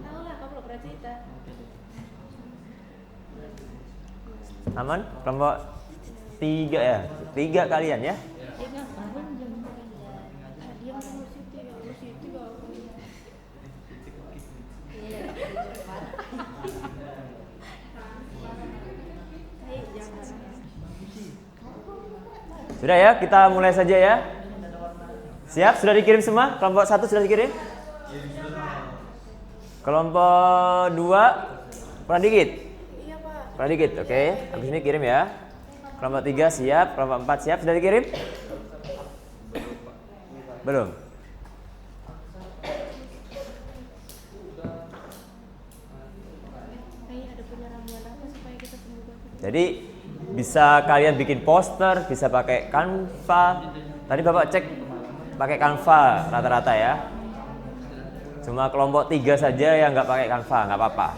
Speaker 2: tahu lah kamu pernah cerita.
Speaker 1: Aman? Kelompok 3 ya? 3 kalian ya?
Speaker 5: Dia ngapain jam dia mau situ ya, lu situ ya.
Speaker 1: Sudah ya, kita mulai saja ya. Siap? Sudah dikirim semua? Kelompok 1 sudah dikirim? Kelompok 2 kurang dikit?
Speaker 2: Iya Pak.
Speaker 1: Kurang dikit, oke. Habis ini kirim ya. Kelompok 3 siap, kelompok 4 siap. Sudah dikirim? Belum?
Speaker 2: Ada punya ramuan apa supaya kita sembuh banget?
Speaker 1: Jadi bisa kalian bikin poster, bisa pakai Canva. Tadi Bapak cek pakai Canva rata-rata ya. Cuma kelompok 3 saja yang nggak pakai Canva, nggak apa-apa.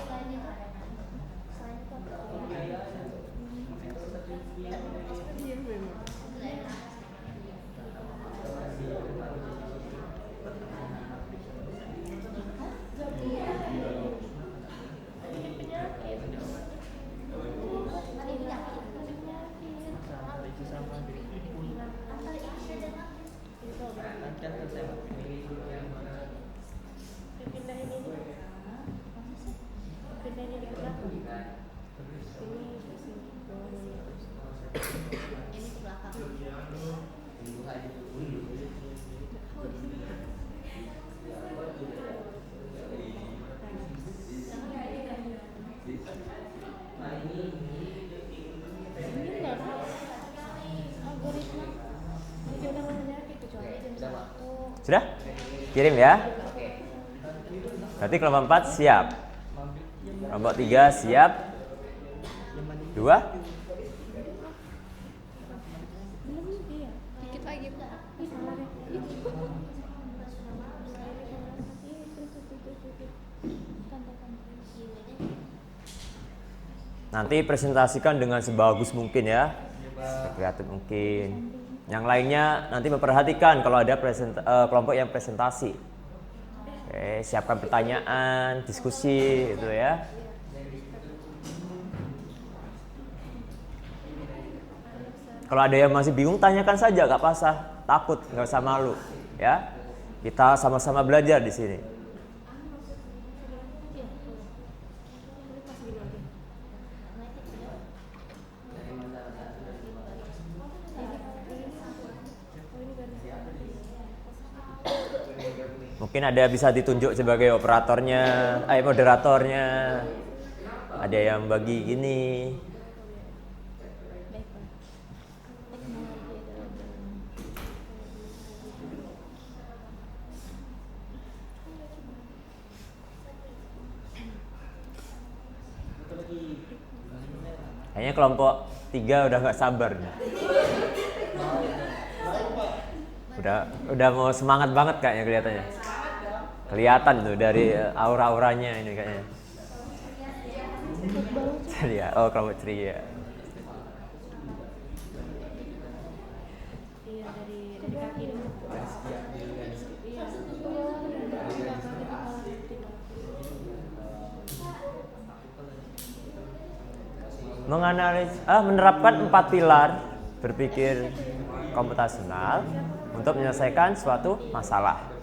Speaker 1: Sudah? Kirim ya. Berarti kelompok 4 siap. Kelompok 3 siap. 2.
Speaker 5: Dikit lagi.
Speaker 1: Nanti presentasikan dengan sebagus mungkin ya, kreatif mungkin. Yang lainnya nanti memperhatikan kalau ada kelompok yang presentasi. Oke, siapkan pertanyaan, diskusi gitu ya. Kalau ada yang masih bingung, tanyakan saja, gak pasah, takut, nggak usah malu ya. Kita sama-sama belajar di sini. Mungkin ada bisa ditunjuk sebagai operatornya, moderatornya. Ada yang bagi ini. Kayaknya kelompok 3 udah nggak sabar nih. Udah mau semangat banget kayaknya kelihatannya. Kelihatan tuh dari aura-auranya ini kayaknya. Ceria. Oh, kelompok ceria. Menerapkan 4 pilar berpikir komputasional untuk menyelesaikan suatu masalah.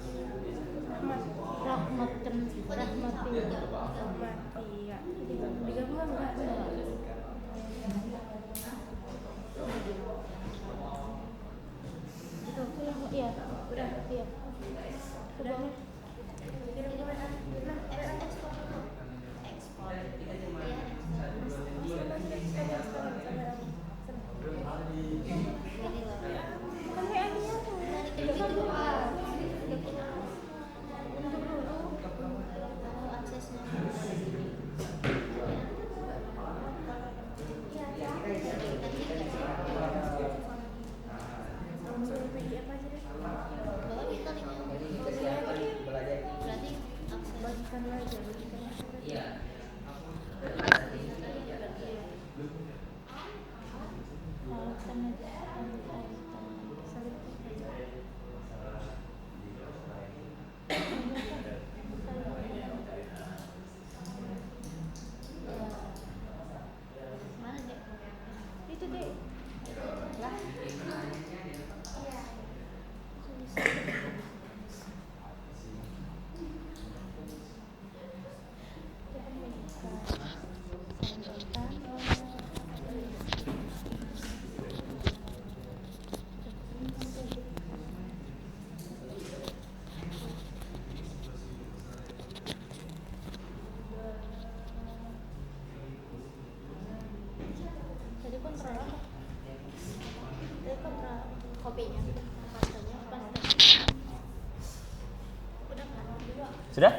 Speaker 1: Sudah?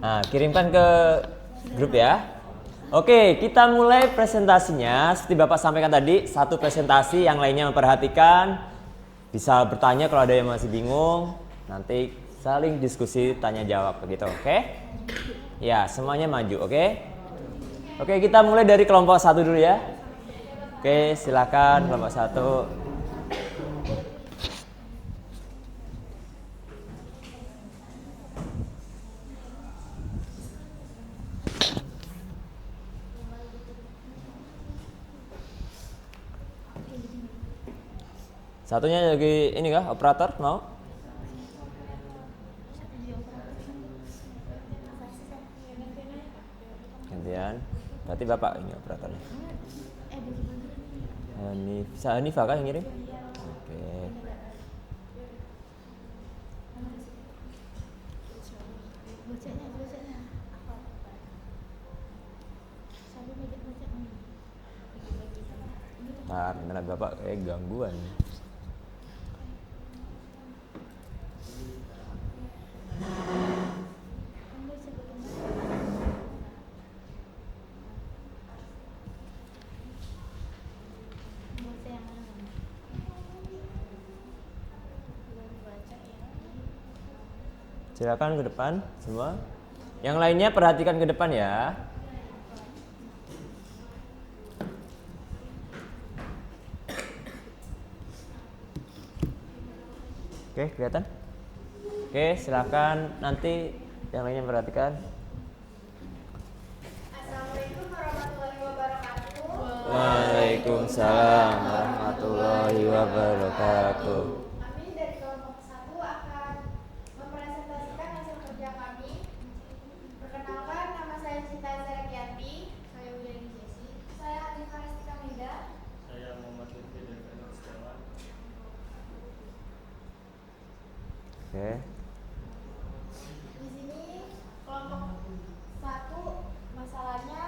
Speaker 1: Nah, kirimkan ke grup ya. Oke, kita mulai presentasinya. Seperti Bapak sampaikan tadi, satu presentasi, yang lainnya memperhatikan. Bisa bertanya kalau ada yang masih bingung. Nanti saling diskusi, tanya jawab begitu, oke? Ya, semuanya maju, oke? Oke, kita mulai dari kelompok 1 dulu ya. Oke, silakan kelompok 1. Satunya lagi ini kah, operator mau? Gantian. Berarti Bapak ini operatornya. Hanifah kah yang ngirim? Oke. Nah, internet Bapak kayak gangguan. Silakan ke depan semua. Yang lainnya perhatikan ke depan ya. Oke, kelihatan? Oke, silakan nanti yang lainnya perhatikan.
Speaker 2: Assalamualaikum warahmatullahi wabarakatuh.
Speaker 1: Waalaikumsalam warahmatullahi wabarakatuh.
Speaker 2: Kami dari kelompok 1 akan mempresentasikan hasil kerja kami. Perkenalkan, nama saya Cinta Zarakianti. Saya Udeni Jesi. Saya Alif Haristika Mida.
Speaker 3: Saya Muhammad Lutfi Deveno Setiawan.
Speaker 1: Oke.
Speaker 2: Di sini kelompok 1 masalahnya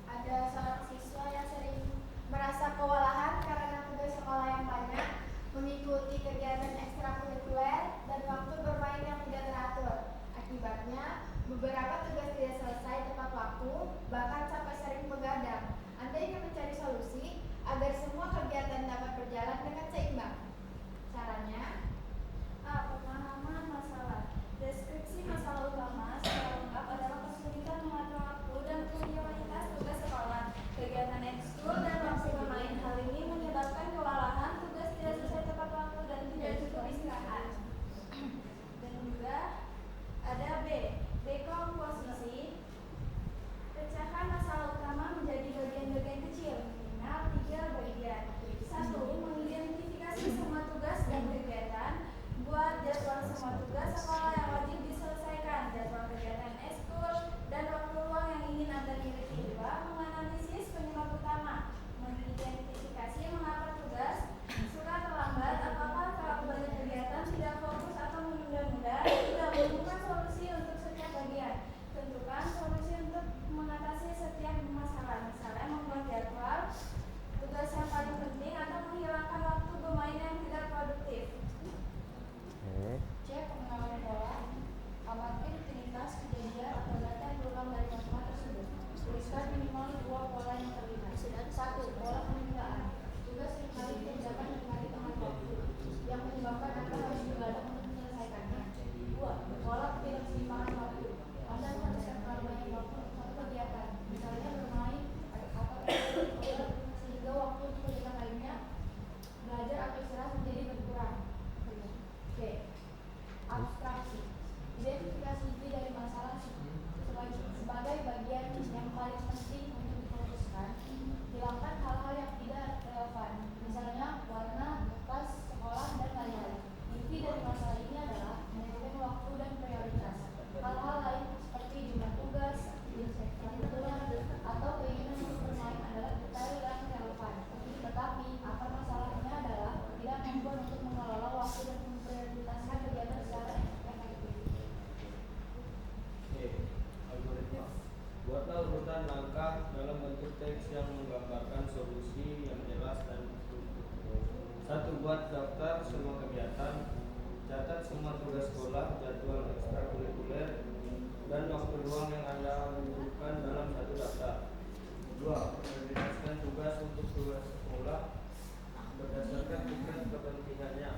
Speaker 2: ada seorang siswa yang sering merasa kewalahan karena tugas sekolah yang banyak, mengikuti kegiatan ekstrakurikuler dan waktu bermain yang tidak teratur. Akibatnya, beberapa tugas tidak selesai tepat waktu, bahkan sampai sering begadang. Anda ingin mencari solusi agar semua kegiatan dapat berjalan dengan seimbang. Caranya, A. Pemahaman masalah. Deskripsi masalah utama secara lengkap adalah kesulitan mengatur waktu dan prioritas tugas sekolah, kegiatan ekskul dan waktu bermain. Hal ini menyebabkan kewalahan, tugas tidak selesai tepat waktu dan tidak cukup istirahat. Dan juga ada B. Dekomposisi. Pecahkan masalah utama menjadi bagian-bagian kecil, minimal 3 bagian. 1. Mengidentifikasi semua tugas dan kegiatan. Buat jadwal semua tugas sekolah yang wajib diselesaikan, jadwal kegiatan ekskul, dan waktu luang yang ingin Anda miliki. 2. Menganalisis penyebab utama. Mengidentifikasi mengapa tugas suka terlambat, apakah terlalu banyak kegiatan, tidak fokus, atau menunda-nunda. 3. Menemukan solusi untuk setiap bagian. Tentukan solusi untuk mengatasi setiap masalah, misalnya membuat jadwal tugas yang paling penting atau menghilangkan waktu bermain yang tidak produktif. C. Pengenalan pola. Amati rutinitas, kejadian, atau data yang berulang dari masalah tersebut. Tuliskan minimal 2 pola yang terlihat. 1. Pola penundaan. Tugas seringkali tidak dapat dinikmati teman waktu, yang menyebabkan Anda harus begadang untuk menyelesaikannya. 2. Pola ketidakseimbangan waktu. Anda menghabiskan terlalu banyak waktu untuk satu kegiatan, misalnya bermain atau sehingga waktu untuk kegiatan lainnya, belajar atau istirahat menjadi berkurang. C. Abstraksi. Identifikasi inti dari masalah sebagai bagian yang paling penting untuk difokuskan. Hilangkan hal-hal yang tidak relevan, misalnya warna, tas, sekolah, dan lain-lain. Inti dari masalah ini adalah manajemen waktu dan prioritas. Hal-hal lain seperti jumlah tugas, atau keinginan untuk bermain adalah detail dan relevan. Tetapi akar masalahnya adalah tidak mampu untuk mengelola waktu dan memprioritaskan kegiatan secara efektif.
Speaker 3: Algoritma. Buatlah urutan langkah dalam bentuk teks yang menggambarkan solusi yang jelas dan terstruktur. 1. Buat daftar semua kegiatan. Catat semua tugas sekolah, jadwal ekstrakurikuler, dan waktu luang yang Anda butuhkan dalam satu daftar. 2. Prioritaskan tugas untuk tugas sekolah berdasarkan tingkat kepentingannya.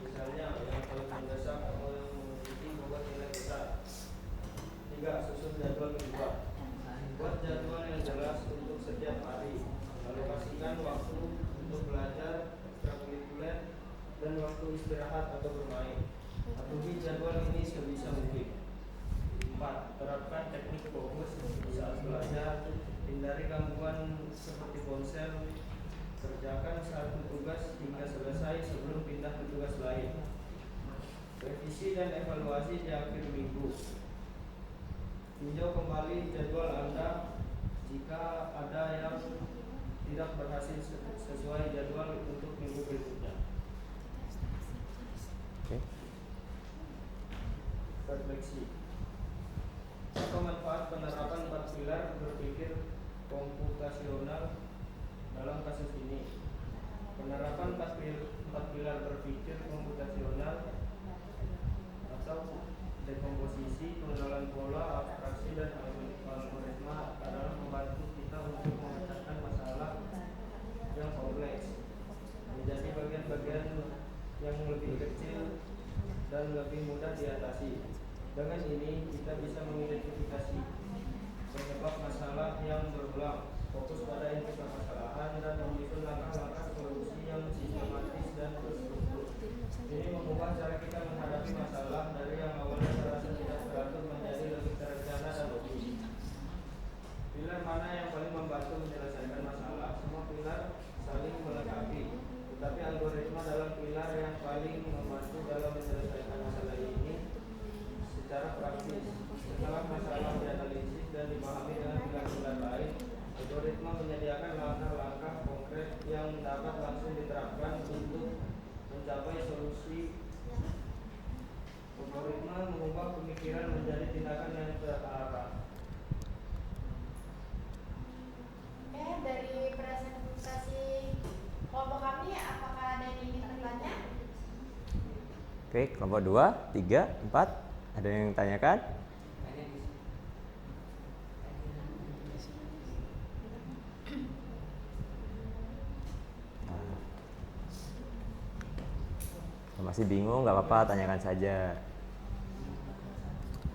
Speaker 3: Misalnya, yang paling mendesak atau yang memiliki bobot nilai besar. 3. Susun jadwal mingguan. Buat jadwal yang jelas untuk setiap hari. Alokasikan waktu untuk belajar, ekstrakurikuler, dan waktu istirahat atau bermain. Patuhi jadwal ini sebisa mungkin. 4. Terapkan teknik fokus saat belajar. Hindari gangguan seperti ponsel. Kerjakan satu tugas hingga selesai sebelum pindah ke tugas lain. Revisi dan evaluasi di akhir minggu. Tinjau kembali jadwal Anda jika ada yang tidak berhasil sesuai jadwal untuk minggu berikutnya. Refleksi. Apa manfaat penerapan 4 pilar berpikir komputasional dalam kasus ini? Penerapan 4 pilar berpikir komputasional atau dekomposisi, pengenalan pola, abstraksi, dan algoritma adalah membantu kita untuk memecahkan masalah yang kompleks menjadi bagian-bagian yang lebih kecil dan lebih mudah dipahami dengan bulan-bulan lain, algoritma menyediakan langkah-langkah konkret yang dapat langsung diterapkan untuk mencapai solusi. Algoritma mengubah pemikiran menjadi tindakan yang terarah.
Speaker 2: Oke, dari presentasi kelompok kami, apakah ada yang ingin bertanya?
Speaker 1: Oke, kelompok 2, 3, 4. Ada yang tanyakan? Kalau masih bingung nggak apa-apa, tanyakan saja.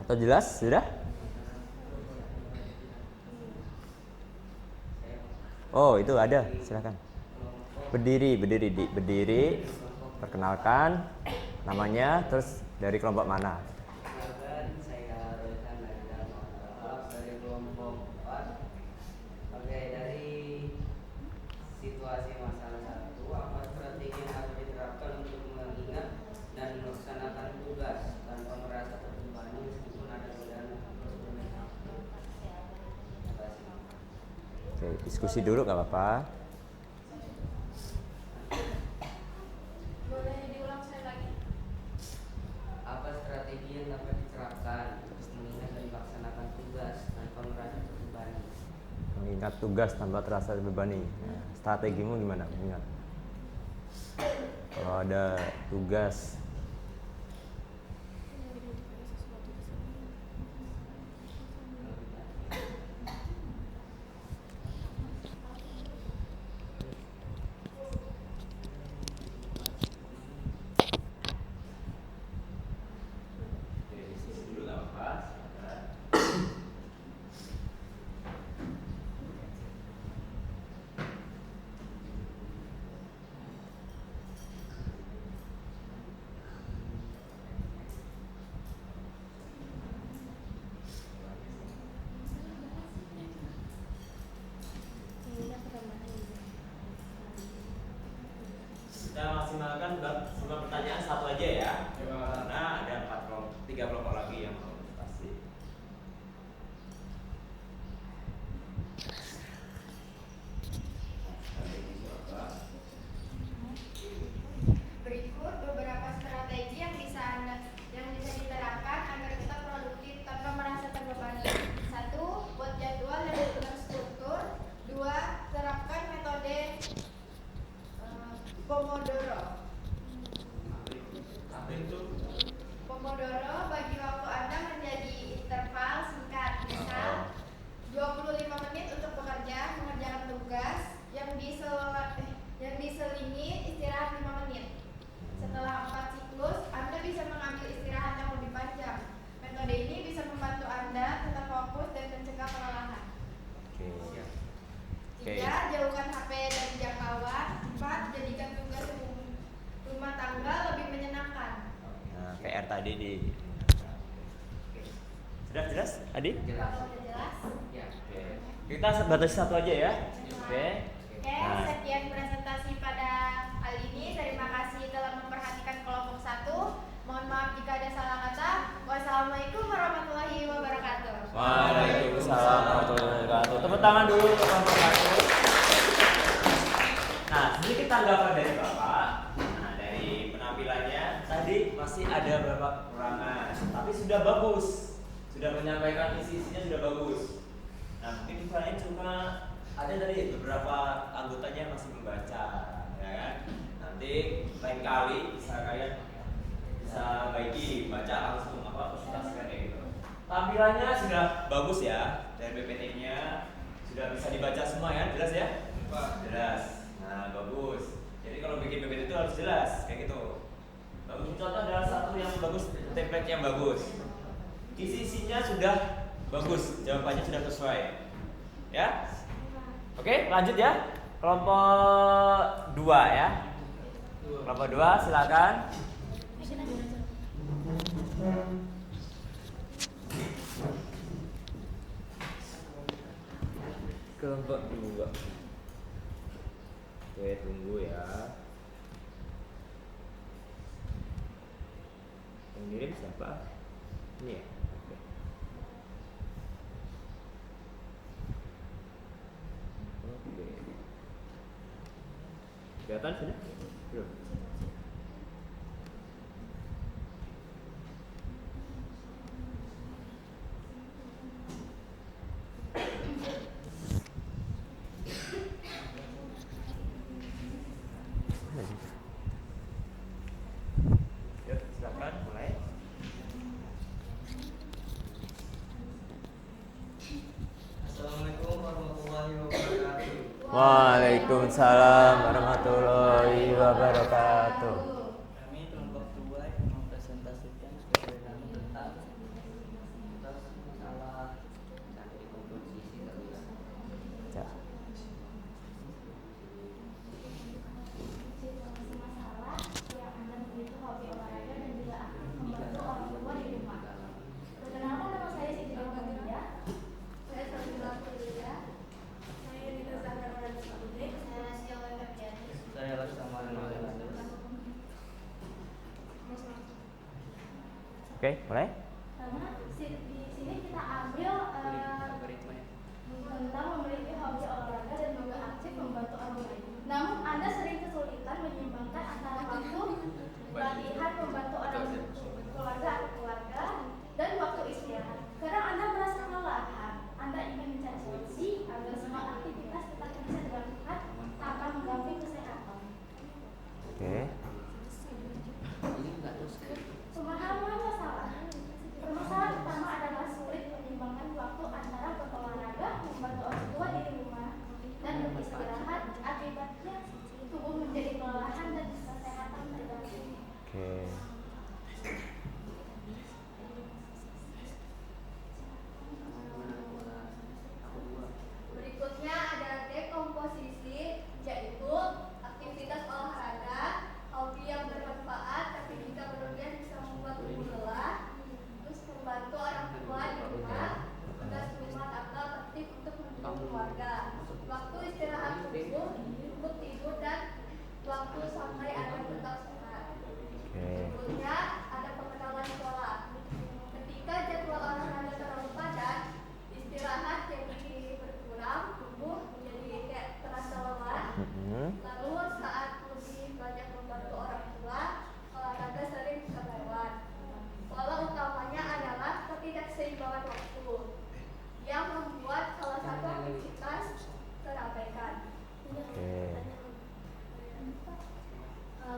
Speaker 1: Atau jelas sudah? Oh, itu ada, silakan. Berdiri, perkenalkan namanya, terus dari kelompok mana?
Speaker 6: Saya Roykan dan dari kelompok 4. Oke, dari situasi masalah 1, apa strategi yang harus diterapkan untuk mengingat dan melaksanakan tugas tanpa merasa terbebani meskipun ada godaan?
Speaker 1: Oke, diskusi dulu nggak apa-apa.
Speaker 2: Boleh diulang sekali lagi?
Speaker 6: Apa strategi yang dapat diterapkan untuk mengingat dan melaksanakan tugas tanpa merasa terbebani?
Speaker 1: Mengingat tugas tanpa terasa terbebani. Nah, strategimu gimana? Mengingat. Kalau ada tugas, kita maksimalkan semua pertanyaan satu aja ya, karena ada 3 kelompok lagi yang mau pasti.
Speaker 2: Berikut beberapa strategi yang bisa diterapkan agar kita produktif tanpa merasa terbebani. 1. Buat jadwal yang terstruktur. 2. Terapkan metode Pomodoro.
Speaker 1: Apa itu?
Speaker 2: Pomodoro bagi waktu Anda menjadi interval singkat. Misal 25 menit untuk bekerja, mengerjakan tugas yang diselingi istirahat 5 menit. Setelah 4 siklus, Anda bisa mengambil istirahat yang lebih panjang. Metode ini bisa membantu Anda tetap fokus dan mencegah kelelahan.
Speaker 1: Oke.
Speaker 2: 3. Jauhkan HP dari jangkauan. 4. Jadikan tugas rumah tangga lebih menyenangkan.
Speaker 1: Nah, PR tadi di. Sudah jelas, Adi?
Speaker 2: Kalau sudah jelas?
Speaker 6: Ya.
Speaker 1: Oke. Kita batasi satu aja ya. Oke.
Speaker 2: Oke,
Speaker 1: Nah.
Speaker 2: sekian presentasi pada kali ini. Terima kasih telah memperhatikan kelompok 1. Mohon maaf jika ada salah kata. Wassalamualaikum warahmatullahi wabarakatuh.
Speaker 1: Waalaikumsalam warahmatullahi wabarakatuh. Tepuk tangan dulu untuk kelompok 1. Nah, sedikit tanggapan dari Bapak. Nah, dari penampilannya tadi masih ada beberapa kekurangan, tapi sudah bagus. Sudah menyampaikan isi-isinya sudah bagus. Nah, mungkin kalian cuma ada tadi beberapa anggotanya masih membaca, ya kan? Nanti lain kali bisa kalian bisa baiki baca langsung apa presentasikan kayak gitu. Tampilannya sudah bagus ya, dari PPT-nya sudah bisa dibaca semua ya, jelas ya? Jelas. Nah, bagus. Jadi kalau bikin PPT itu harus jelas kayak gitu. Bagus, contoh adalah satu yang bagus, template yang bagus. Isi-isinya sudah bagus, jawabannya sudah sesuai. Ya? Oke, lanjut ya. Kelompok 2 ya. Kelompok 2 silakan. Kelompok 2. Oke, tunggu ya. Yang ngirim siapa? Ini ya. Oke. Kelihatan sudah? Belum. Yuk, silakan mulai.
Speaker 6: Assalamualaikum warahmatullahi wabarakatuh.
Speaker 1: Waalaikumsalam warahmatullahi wabarakatuh.
Speaker 6: Kami kelompok 2 yang mempresentasikan fenomena tentang masalah komposisi terlihat.
Speaker 1: Ya.
Speaker 2: Situasi masalah yang Anda memiliki hobi olahraga dan juga aktif membantu orang tua di rumah. Perkenalkan, nama saya Siti Nurhaliza. Saya Sabila Kuliah. Saya Nita Zahra Radha Putri. Saya Nasya Wekapiani.
Speaker 6: Saya Laksamana Nurhaliza.
Speaker 1: Oke, mulai.
Speaker 2: Karena di sini kita ambil tentang memiliki hobi olahraga dan juga aktif membantu orang lain. Namun Anda sering kesulitan menyeimbangkan antara waktu latihan membantu orang keluarga atau keluarga dan waktu istirahat. Kadang Anda merasa kelelahan. Anda ingin mencari solusi agar semua aktivitas tetap bisa dilakukan tanpa mengganggu kesehatan.
Speaker 1: Oke.
Speaker 2: Pemahaman masalah. Permasalahan utama adalah sulit menyeimbangkan waktu antara berolahraga, membantu orang tua di rumah, dan beristirahat. Akibatnya tubuh menjadi kelelahan dan kesehatan terganggu.
Speaker 1: Oke.
Speaker 2: Berikutnya ada dekomposisi, yaitu aktivitas olahraga, hobi yang bermanfaat tapi jika berlebihan bisa membuat tubuh lelah. Terus membantu orang tua di rumah, tugas rumah tangga penting untuk mendukung keluarga. Waktu istirahat tubuh, cukup tidur dan waktu sampai Anda tetap sehat. Berikutnya ada pengenalan pola. Ketika jadwal olahraga terlalu padat, istirahat jadi berkurang, tubuh menjadi kayak terasa lelah. Lalu saat lebih banyak membantu orang tua, olahraga sering terlewat. Pola utamanya adalah ketidakseimbangan waktu yang membuat salah satu aktivitas terabaikan.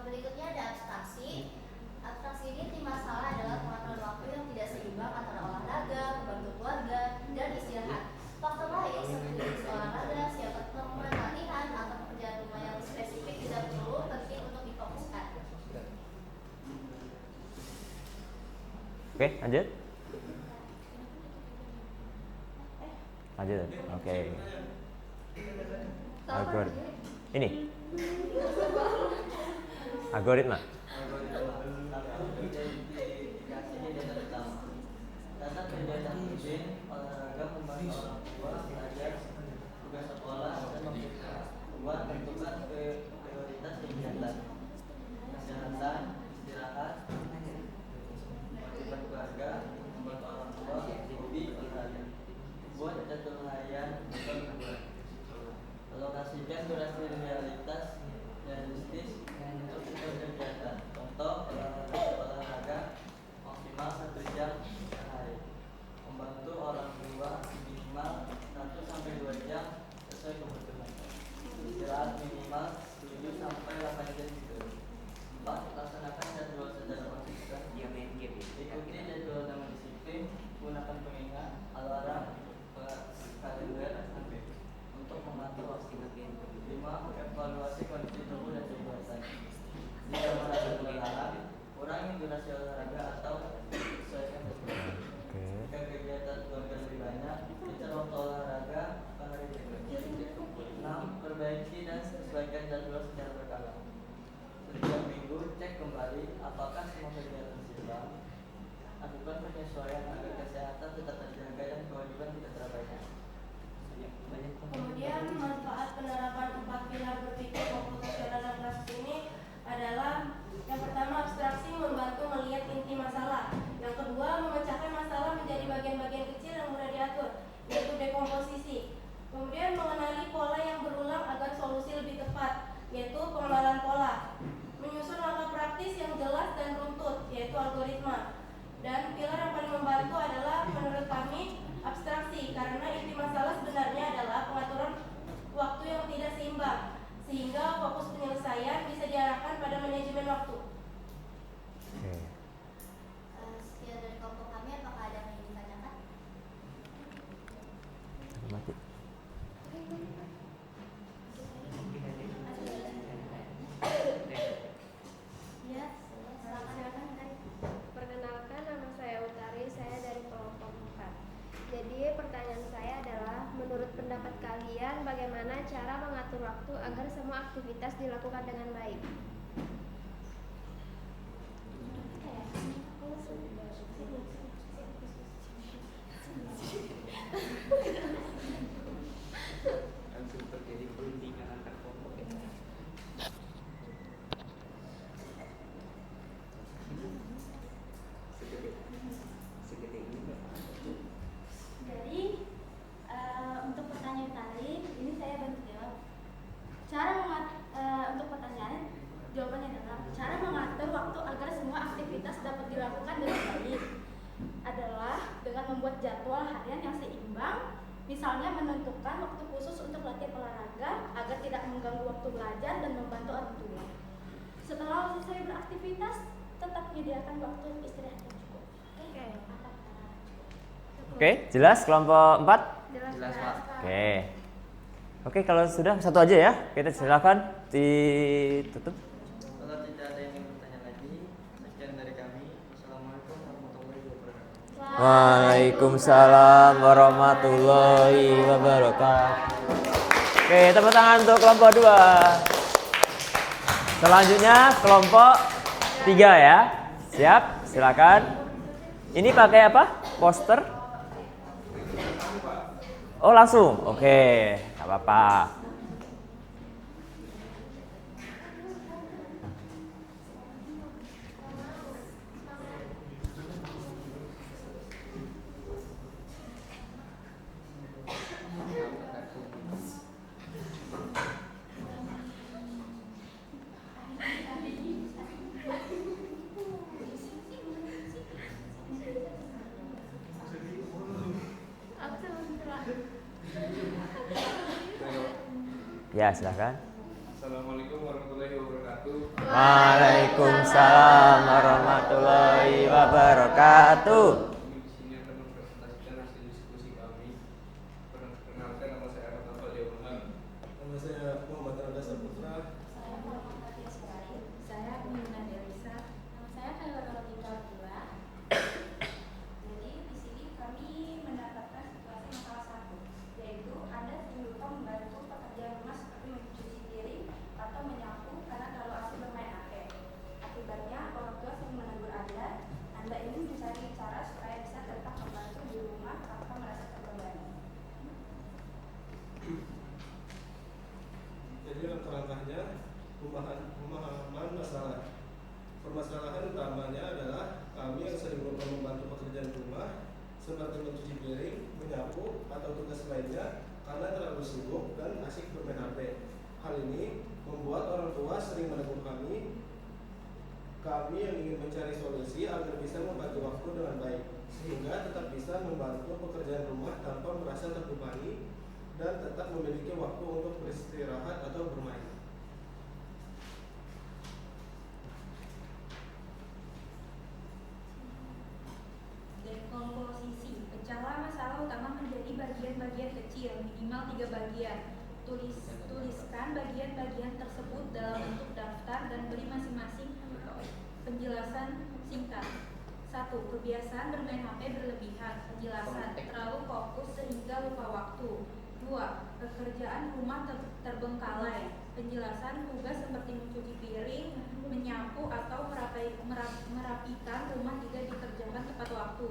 Speaker 2: Berikutnya ada abstraksi. Abstraksi ini tim masalah adalah pengatur waktu yang tidak seimbang antara olahraga, membantu keluarga, dan istirahat. Faktor lain seperti jenis olahraga, siapa teman latihan, atau pekerjaan rumah yang spesifik tidak perlu penting untuk difokuskan.
Speaker 1: Oke, lanjut. Lanjut. Oke. Ini. Algoritma.
Speaker 6: Data kegiatan rutin, olahraga membantu orang tua belajar, tugas sekolah dan membuat tentukan prioritas kegiatan, kesehatan, istirahat, motivasi keluarga, membantu orang tua, hobi olahraga, buat jadwal harian dan membuat alokasikan durasi realitas realistis untuk setiap kegiatan. Contoh olahraga maksimal 1 jam sehari. Membantu orang tua minimal 1-2 jam sesuai kebutuhan. Istirahat minimal 7 sampai 8 jam tidur. 4. Laksanakan jadwal secara konsisten. Ikuti jadwal dengan disiplin. Gunakan pengingat, alarm, kalender untuk mengatur waktu. 5. Evaluasi kondisi tubuh dan kegiatan. Jika merasa kelelahan, kurangi durasi olahraga atau sesuaikan kebutuhan. Jika kegiatan keluarga lebih banyak, bicara waktu olahraga pada hari berikutnya. 6. Perbaiki dan sesuaikan jadwal secara berkala. Setiap minggu cek kembali apakah semua kegiatan seimbang. Lakukan penyesuaian agar kesehatan tetap terjaga dan kewajiban tidak terabaikan.
Speaker 7: Kemudian manfaat penerapan 4 pilar berpikir komputasional dalam kasus ini adalah yang pertama, abstraksi membantu melihat inti masalah. Yang kedua, memecahkan masalah menjadi bagian-bagian kecil yang mudah diatur, yaitu dekomposisi. Kemudian mengenali pola yang berulang agar solusi lebih tepat. yaitu pengenalan pola, menyusun langkah praktis yang jelas dan runtut, yaitu algoritma. Dan pilar yang paling membantu adalah menurut kami abstraksi, karena inti masalah sebenarnya adalah pengaturan waktu yang tidak seimbang, sehingga fokus penyelesaian bisa diarahkan pada manajemen waktu.
Speaker 1: Oke.
Speaker 2: Sekian dari kelompok kami, apakah ada yang ingin ditanyakan?
Speaker 1: Mati.
Speaker 2: Ya, silakan.
Speaker 8: Perkenalkan, nama saya Utari, saya dari kelompok 4. Jadi pertanyaan saya adalah, menurut pendapat kalian bagaimana cara mengatur waktu agar semua aktivitas dilakukan dengan baik?
Speaker 6: Langsung terjadi perundingan antar kelompok ya. Segede ini Mbak.
Speaker 2: Jadi untuk pertanyaan tadi ini saya bantu jawab. Untuk pertanyaan jawabannya adalah cara mengatur waktu agar semua aktivitas dapat dilakukan dengan baik adalah dengan membuat jadwal harian yang seimbang, misalnya menentukan waktu khusus untuk latihan olahraga agar tidak mengganggu waktu belajar dan membantu orang tua. Setelah selesai beraktivitas, tetap menyediakan waktu istirahat yang cukup. Oke.
Speaker 1: Oke, jelas kelompok 4?
Speaker 6: Jelas, Pak.
Speaker 1: Oke. Oke, kalau sudah satu aja ya. Kita silakan ditutup.
Speaker 6: Kalau tidak ada yang ingin bertanya lagi, sekian dari kami. Wassalamualaikum warahmatullahi wabarakatuh.
Speaker 1: Waalaikumsalam warahmatullahi wabarakatuh. Oke, tepuk tangan untuk kelompok 2. Selanjutnya kelompok 3 ya. Siap, silakan. Ini pakai apa? Poster? Oh, langsung. Oke, nggak apa-apa. Ya, silakan.
Speaker 3: Assalamualaikum warahmatullahi wabarakatuh.
Speaker 1: Waalaikumsalam warahmatullahi wabarakatuh.
Speaker 3: Kami di sini akan mempresentasikan hasil diskusi kami. Perkenalkan, nama saya Ahmad Nafal Yaman.
Speaker 9: Nama saya Muhammad Randa Saputra.
Speaker 2: Saya Muhammad Fatia Sekari. Saya Muna Delisa. Nama saya Khairul Rohita Abdullah. Jadi di sini kami mendapatkan situasi masalah satu, yaitu Anda sering lupa membantu pekerjaan rumah seperti mencuci piring atau menyapu karena terlalu asik bermain HP. Akibatnya orang tua sering menegur Anda. Anda ingin mencari cara supaya bisa tetap membantu di rumah tanpa merasa terbebani.
Speaker 9: Jadi langkah-langkahnya pemahaman masalah. Permasalahan utamanya adalah kami yang sering lupa membantu pekerjaan rumah seperti mencuci piring, menyapu, atau tugas lainnya karena terlalu sibuk dan asik bermain HP. Hal ini membuat orang tua sering menegur kami. Kami yang ingin mencari solusi agar bisa membagi waktu dengan baik, sehingga tetap bisa membantu pekerjaan rumah tanpa merasa terbebani dan tetap memiliki waktu untuk beristirahat atau bermain.
Speaker 10: Dekomposisi. Pecahlah masalah utama menjadi bagian-bagian kecil, minimal 3 bagian. Tuliskan bagian-bagian tersebut dalam bentuk daftar dan beri masing-masing penjelasan singkat. 1. Kebiasaan bermain HP berlebihan. Penjelasan: terlalu fokus sehingga lupa waktu. 2. Pekerjaan rumah terbengkalai. Penjelasan: tugas seperti mencuci piring, menyapu, atau merapikan rumah tidak dikerjakan tepat waktu.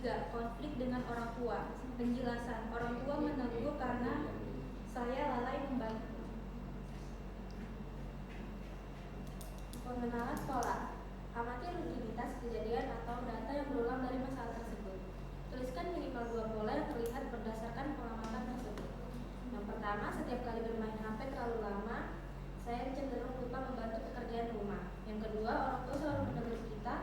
Speaker 10: 3. Konflik dengan orang tua. Penjelasan: orang tua menegur karena saya lalai membantu.
Speaker 2: Pengenalan pola. Amati rutinitas kejadian atau data yang berulang dari masalah tersebut. Tuliskan minimal 2 pola yang terlihat berdasarkan pengamatan tersebut. Yang pertama, setiap kali bermain HP terlalu lama,
Speaker 10: saya cenderung lupa membantu pekerjaan rumah. Yang kedua, orang tua selalu menegur kita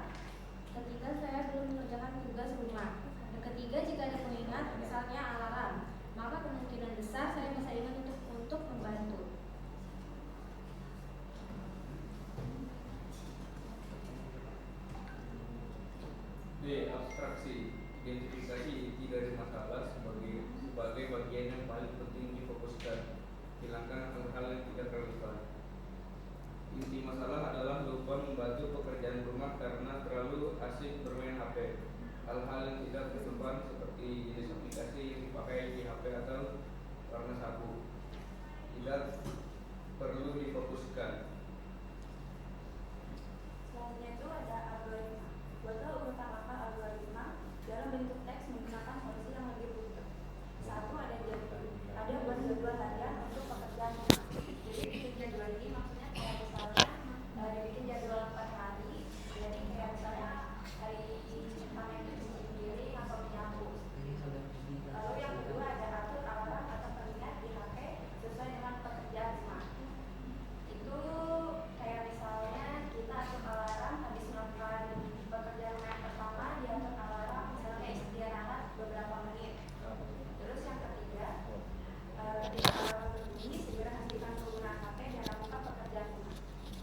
Speaker 10: ketika saya belum mengerjakan tugas rumah. Yang ketiga, jika ada pengingat, misalnya alarm, maka kemungkinan besar saya bisa ingat untuk membantu.
Speaker 11: B. Abstraksi. Identifikasi inti dari masalah sebagai bagian yang paling penting difokuskan. Hilangkan hal-hal yang tidak relevan. Inti masalah adalah lupa membantu pekerjaan rumah karena terlalu asik bermain HP. Hal-hal yang tidak relevan seperti jenis aplikasi yang dipakai di HP atau warna sabu tidak perlu difokuskan.
Speaker 10: Selanjutnya itu ada algoritma. Buatlah urutan angka algoritma dalam bentuk teks menggunakan fungsi yang lebih rumit. Satu, ada buat jadwal harian untuk pekerjaan rumah. Jadi bikin jadwal ini maksudnya kayak misalnya dibikin jadwal per hari. Jadi kayak misalnya hari pertama itu cuci piring atau menyapu. Lalu yang kedua ada atur alarm atau pengingat di HP sesuai dengan pekerjaan rumah. Itu kayak misalnya kita atur alarm habis melakukan pekerjaan rumah yang pertama, diatur alarm misalnya istirahat beberapa menit. Terus yang ketiga, ketika alarm berbunyi segera hentikan penggunaan HP dan lakukan pekerjaan rumah.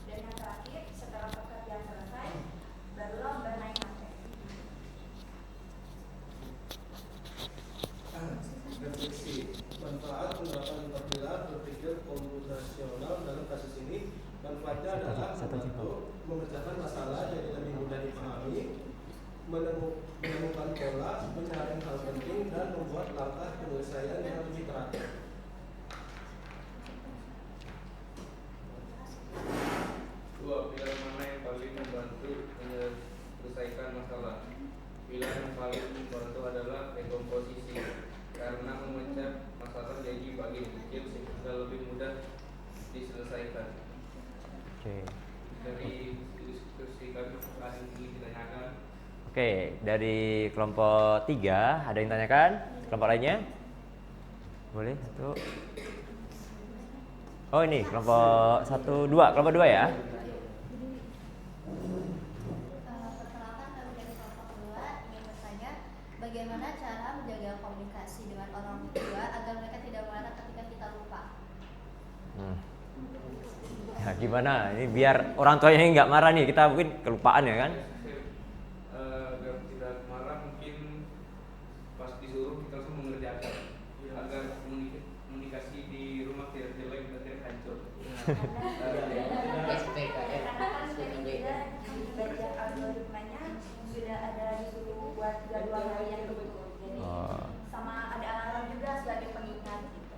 Speaker 10: Dan yang terakhir, setelah pekerjaan selesai barulah bermain HP.
Speaker 9: Refleksi. Manfaat penerapan 4 pilar berpikir komputasional dalam kasus ini. Manfaatnya adalah membantu memecahkan masalah jadi lebih mudah dipahami, menemukan pola, menyaring hal penting, dan membuat langkah penyelesaian yang lebih teratur.
Speaker 11: Dua, pilar mana yang paling membantu menyelesaikan masalah? Pilar yang paling membantu adalah dekomposisi, karena memecah masalah jadi bagian kecil sehingga lebih mudah diselesaikan.
Speaker 1: Oke.
Speaker 11: Dari diskusi kami ada yang ingin ditanyakan?
Speaker 1: Oke, dari kelompok 3 ada yang tanyakan? Kelompok lainnya? Boleh satu. Oh ini kelompok 1, 2, kelompok 2 ya?
Speaker 2: Perkenalkan, kami dari kelompok 2 ingin bertanya bagaimana cara menjaga komunikasi dengan orang tua agar mereka tidak marah ketika kita lupa.
Speaker 1: Ya gimana? Ini biar orang tuanya nggak marah nih, kita mungkin kelupaan ya kan?
Speaker 11: Agar tidak marah mungkin pas disuruh kita langsung mengerjakan agar komunikasi di rumah tidak jelek dan tidak hancur.
Speaker 10: Karena kan beda belajar algoritmanya sudah ada disuruh buat jadwal harian gitu. Jadi sama ada alarm juga sebagai pengingat gitu.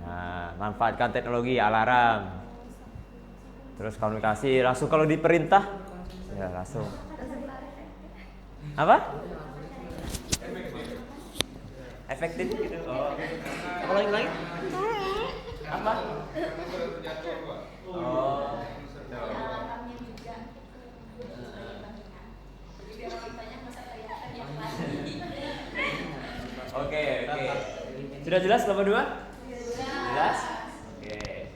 Speaker 1: Nah, manfaatkan teknologi alarm. Terus komunikasi langsung kalau diperintah ya langsung. Apa? Efektif gitu. Oh. Apa lagi? Apa? Oh.
Speaker 10: Alarmnya juga. Jadi biar orang tanya masa kelihatan yang lagi.
Speaker 1: Oke. Sudah jelas kelompok 2? Jelas? Oke.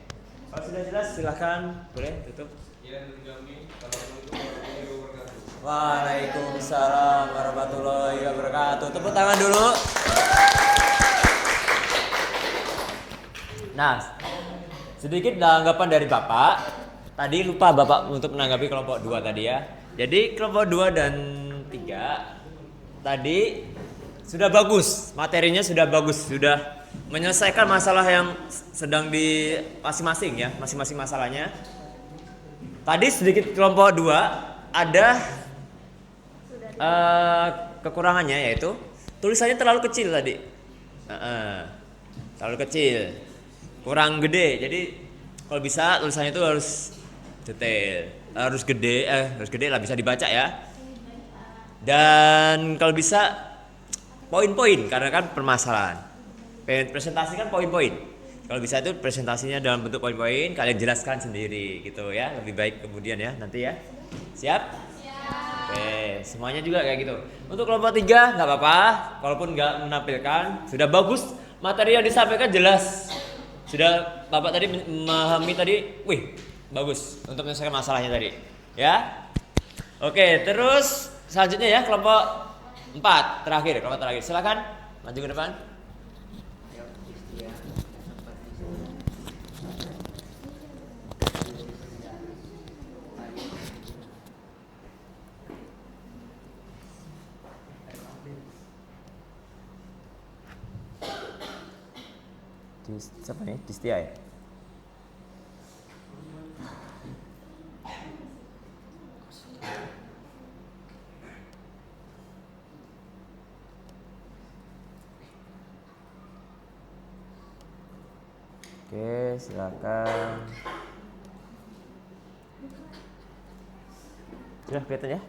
Speaker 1: Kalau sudah jelas silahkan boleh tutup.
Speaker 11: Ya, dari kami. Assalamualaikum warahmatullahi wabarakatuh.
Speaker 1: Waalaikumsalam warahmatullahi wabarakatuh. Tepuk tangan dulu. Nah, sedikit tanggapan dari Bapak. Tadi lupa Bapak untuk menanggapi kelompok 2 tadi ya. Jadi kelompok 2 dan 3 tadi sudah bagus, materinya sudah bagus, sudah menyelesaikan masalah yang sedang di masing-masing ya, masing-masing masalahnya. Tadi sedikit kelompok 2 ada kekurangannya yaitu tulisannya terlalu kecil tadi. Terlalu kecil. Kurang gede. Jadi kalau bisa tulisannya itu harus detail, harus gede lah bisa dibaca ya. Dan kalau bisa poin-poin karena kan permasalahan. Presentasikan poin-poin. Kalau bisa itu presentasinya dalam bentuk poin-poin, kalian jelaskan sendiri gitu ya. Lebih baik kemudian ya nanti ya. Siap? Siap. Oke, semuanya juga kayak gitu. Untuk kelompok 3 nggak apa-apa, walaupun nggak menampilkan, sudah bagus. Materi yang disampaikan jelas. Sudah Bapak tadi memahami tadi? Wih, bagus untuk menyelesaikan masalahnya tadi. Ya. Oke, terus selanjutnya ya kelompok 4 terakhir, kelompok terakhir. Silakan maju ke depan. Siapa nih? Distia ya? Oke, silakan. Sudah kelihatan ya?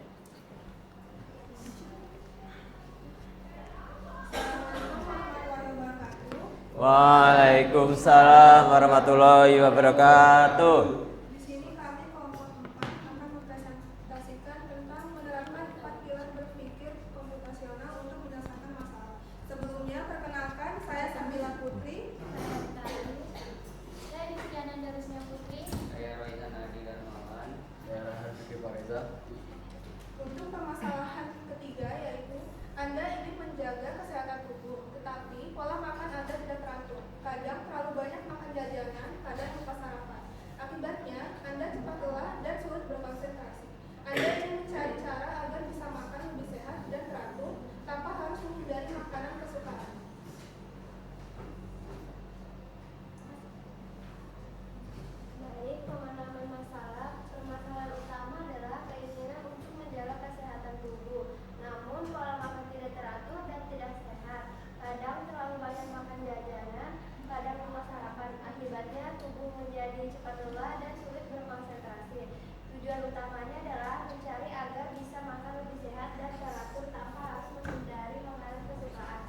Speaker 1: Waalaikumsalam warahmatullahi wabarakatuh.
Speaker 2: Di sini kami kelompok 4 akan mempresentasikan tentang menerapkan 4 pilar berpikir komputasional untuk menyelesaikan masalah. Sebelumnya perkenalkan, saya Samila Putri.
Speaker 8: Saya Diana Darusnya Putri.
Speaker 6: Saya Roizan Adi Darmawan. Saya Rahmat Fikri Fariza.
Speaker 2: Untuk permasalahan ketiga yaitu Anda ingin menjaga kesehatan tubuh, tetapi pola makan Anda tidak teratur. Kadang terlalu banyak makan jajanan, kadang lupa sarapan. Akibatnya, Anda cepat lelah dan sulit berkonsentrasi. Anda ingin mencari cara agar bisa makan lebih sehat dan teratur tanpa harus menghindari makanan kesukaan.
Speaker 8: Baik, pemahaman masalah. Permasalahan utama adalah keinginan untuk menjaga kesehatan tubuh. Namun pola makan tidak teratur dan tidak sehat. Kadang terlalu banyak makan jajanan, kadang lupa sarapan. Akibatnya tubuh menjadi cepat lelah dan sulit berkonsentrasi. Tujuan utamanya adalah mencari agar bisa makan lebih sehat dan teratur tanpa harus menghindari makanan kesukaan.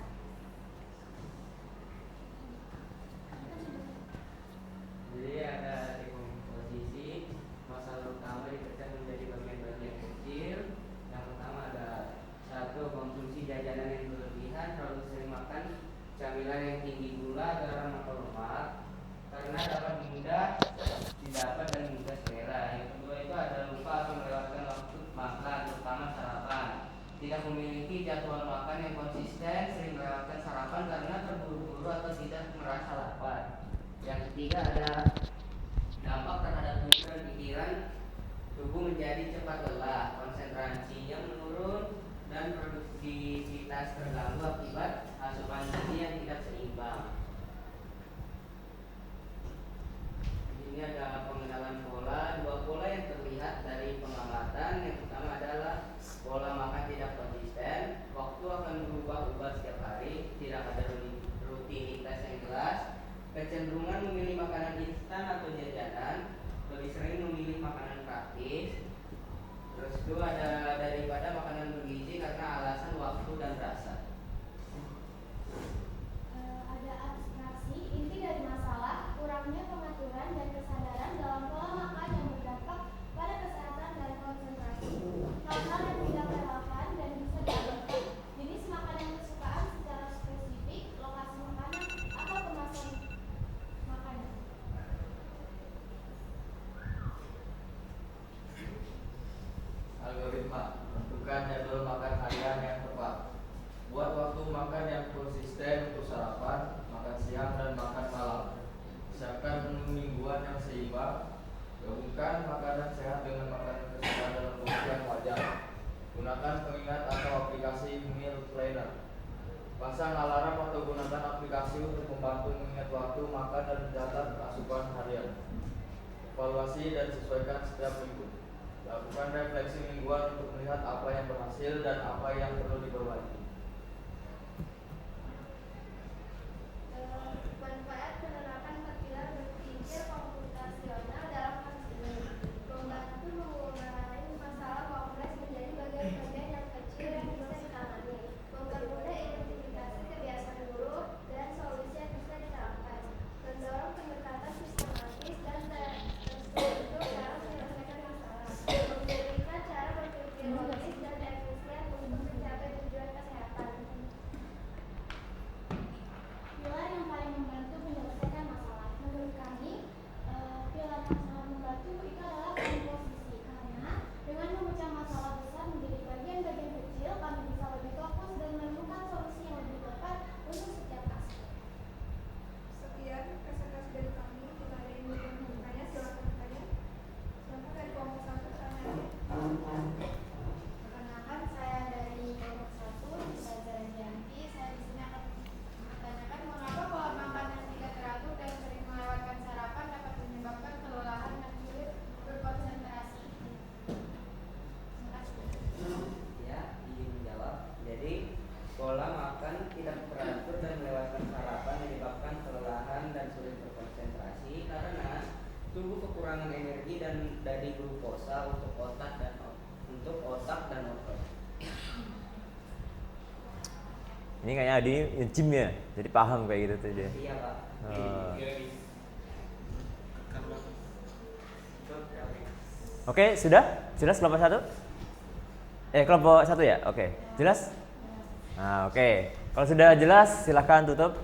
Speaker 6: Jadi ada dekomposisi masalah utama dipecah menjadi bagian-bagian kecil. Yang pertama ada 1. Konsumsi jajanan yang berlebihan, terlalu sering makan camilan yang tinggi gula, garam atau lemak karena dapat mudah didapat dan mudah selera. Yang kedua itu ada lupa atau melewatkan waktu makan, terutama sarapan. Tidak memiliki jadwal makan yang konsisten, sering melewatkan sarapan karena terburu-buru atau tidak merasa lapar. Yang ketiga ada dampak terhadap tubuh dan pikiran. Tubuh menjadi cepat lelah, konsentrasinya menurun, dan produktivitas terganggu akibat asupan gizi yang tidak seimbang. Ini ada pengenalan pola. 2 pola yang terlihat dari pengamatan. Yang pertama adalah pola makan tidak konsisten. Waktu akan berubah-ubah setiap hari, tidak ada rutinitas yang jelas. Kecenderungan memilih makanan instan atau jajanan, lebih sering memilih makanan praktis. Terus itu ada daripada makanan bergizi karena alasan waktu dan rasa.
Speaker 8: Ada abstraksi, inti dari masalah, kurangnya pengaturan dan kesadaran dalam pola makan yang berdampak pada kesehatan dan konsentrasi. Hal-hal yang tidak relevan dan bisa diabaikan. Jenis makanan kesukaan secara spesifik, lokasi makanan, atau kemasan makanan.
Speaker 6: Algoritma, tentukan jadwal makan harian yang tepat. Buat waktu makan yang konsisten untuk sarapan, makan siang, dan makan malam. Siapkan menu mingguan yang seimbang. Gabungkan makanan sehat dengan makanan kesukaan dalam porsi yang wajar. Gunakan pengingat atau aplikasi meal planner. Pasang alarm atau gunakan aplikasi untuk membantu mengingat waktu makan dan mencatat asupan harian. Evaluasi dan sesuaikan setiap minggu. Lakukan refleksi mingguan untuk melihat apa yang berhasil dan apa yang perlu diperbaiki.
Speaker 8: Manfaat penerapan 4 pilar berpikir komputasional dalam kasus ini. Membantu mengurangi masalah kompleks menjadi bagian-bagian yang kecil yang bisa ditangani. Mempermudah identifikasi kebiasaan buruk dan solusi yang bisa diterapkan. Mendorong pendekatan sistematis dan terstruktur dalam menyelesaikan masalah. Memberikan cara berpikir logis dan efisien untuk mencapai tujuan kesehatan.
Speaker 6: melewatkan sarapan menyebabkan kelelahan dan sulit berkonsentrasi karena tubuh kekurangan energi dan dari glukosa untuk otak dan otot.
Speaker 1: Ini kayaknya Adi gym ya, jadi paham kayak gitu tuh dia.
Speaker 6: Iya Pak.
Speaker 1: Oke, sudah? Jelas kelompok 1? Kelompok 1 ya? Oke, jelas? Nah, oke. Kalau sudah jelas, silahkan tutup.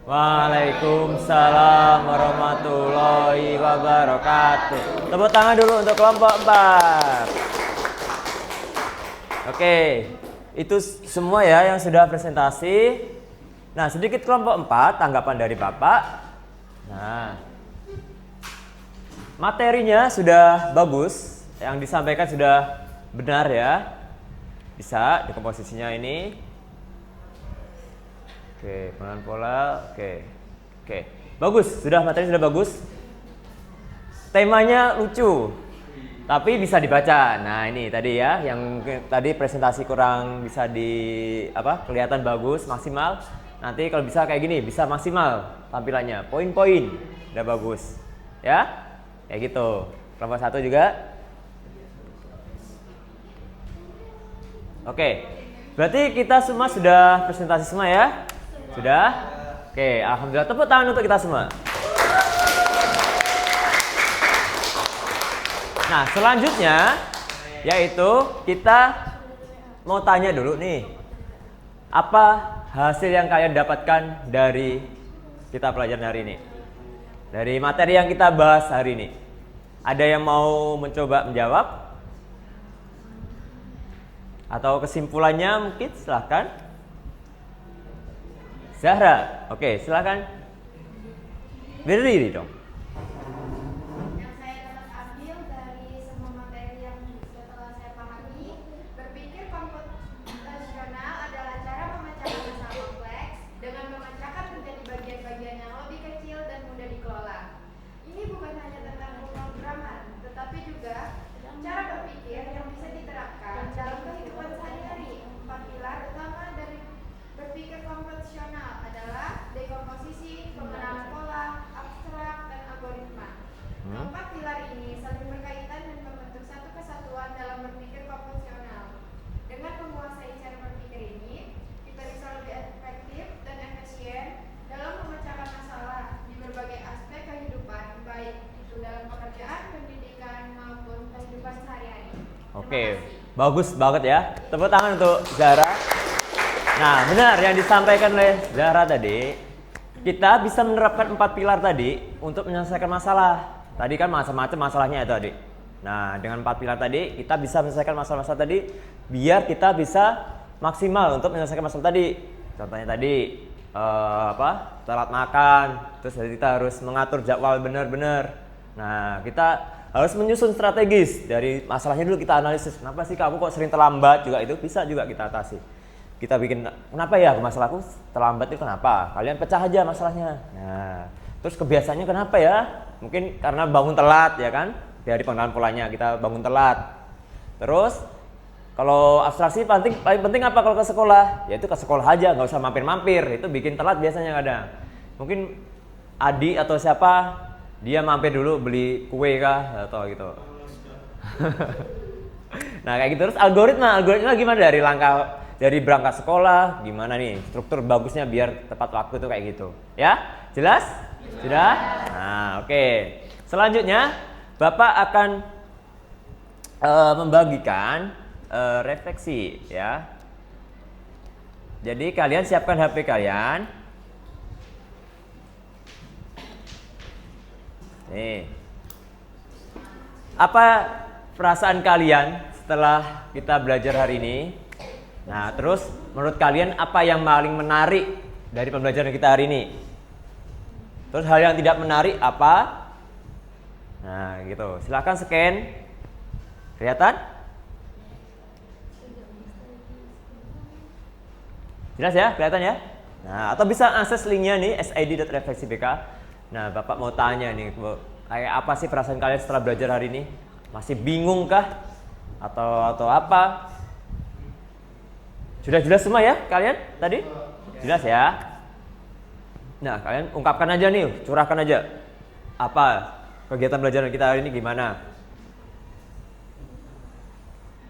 Speaker 1: Waalaikumsalam warahmatullahi wabarakatuh. Tepuk tangan dulu untuk kelompok 4. Oke, itu semua ya yang sudah presentasi. Nah, sedikit kelompok 4, tanggapan dari Bapak. Nah, materinya sudah bagus, yang disampaikan sudah benar ya. Bisa dekomposisinya ini. Oke, pengenalan pola. Oke. Bagus, materi sudah bagus. Temanya lucu, tapi bisa dibaca. Nah, ini tadi ya, yang tadi presentasi kurang bisa kelihatan bagus, maksimal. Nanti kalau bisa kayak gini, bisa maksimal tampilannya, poin-poin udah bagus. Ya? Kayak gitu. Kelompok 1 juga. Oke. Berarti kita semua sudah presentasi semua ya? Sudah? Oke, alhamdulillah, tepuk tangan untuk kita semua. Nah, selanjutnya yaitu kita mau tanya dulu nih. Apa hasil yang kalian dapatkan dari kita pelajaran hari ini? Dari materi yang kita bahas hari ini. Ada yang mau mencoba menjawab? Atau kesimpulannya mungkin silahkan. Zahra, oke, silahkan. Berdiri dong.
Speaker 2: Yang saya dapat ambil dari semua materi yang telah saya pahami, berpikir komputasional adalah cara memecahkan masalah kompleks dengan memecahkan menjadi bagian-bagian yang lebih kecil dan mudah dikelola. Ini bukan hanya tentang pemrograman, tetapi juga cara berpikir yang bisa diterapkan dalam kehidupan sehari-hari. 4 pilar utama dari berpikir komputasional adalah dekomposisi, pengenalan pola, abstrak, dan algoritma. Keempat pilar ini saling berkaitan dan membentuk satu kesatuan dalam berpikir komputasional. Dengan menguasai cara berpikir ini, kita bisa lebih efektif dan efisien dalam memecahkan masalah di berbagai aspek kehidupan, baik itu dalam pekerjaan, pendidikan, maupun kehidupan sehari-hari.
Speaker 1: Oke, bagus banget ya. Tepuk tangan untuk Zahra. Nah, benar yang disampaikan oleh Zahra tadi. Kita bisa menerapkan 4 pilar tadi untuk menyelesaikan masalah. Tadi kan macam-macam masalahnya itu tadi. Nah, dengan 4 pilar tadi kita bisa menyelesaikan masalah-masalah tadi biar kita bisa maksimal untuk menyelesaikan masalah tadi. Contohnya tadi telat makan, terus kita harus mengatur jadwal benar-benar. Nah, kita harus menyusun strategis dari masalahnya dulu, kita analisis. Kenapa sih kamu kok sering terlambat, juga itu bisa juga kita atasi. Kita bikin, kenapa ya masalahku terlambat itu kenapa? Kalian pecah aja masalahnya. Nah, terus kebiasaannya kenapa ya? Mungkin karena bangun telat ya kan? Dari pengenalan polanya kita bangun telat. Terus kalau abstraksi paling penting apa kalau ke sekolah? Ya itu ke sekolah aja, nggak usah mampir-mampir. Itu bikin telat biasanya kadang. Mungkin Adi atau siapa dia mampir dulu beli kue kah atau gitu. Nah kayak gitu. Terus algoritma gimana dari berangkat sekolah, gimana nih struktur bagusnya biar tepat waktu tuh kayak gitu. Ya, jelas? Sudah? Nah, oke. Selanjutnya, Bapak akan membagikan refleksi, ya. Jadi kalian siapkan HP kalian. Nih. Apa perasaan kalian setelah kita belajar hari ini? Nah, terus menurut kalian apa yang paling menarik dari pembelajaran kita hari ini? Terus hal yang tidak menarik apa? Nah, gitu. Silahkan scan. Kelihatan? Jelas ya? Kelihatan ya? Nah, atau bisa akses linknya nih, sid.refleksi.bk. Nah, Bapak mau tanya nih, kayak apa sih perasaan kalian setelah belajar hari ini? Masih bingung kah? Atau apa? Sudah jelas semua ya kalian tadi? Jelas ya? Nah, kalian ungkapkan aja nih, curahkan aja. Apa kegiatan belajar kita hari ini gimana?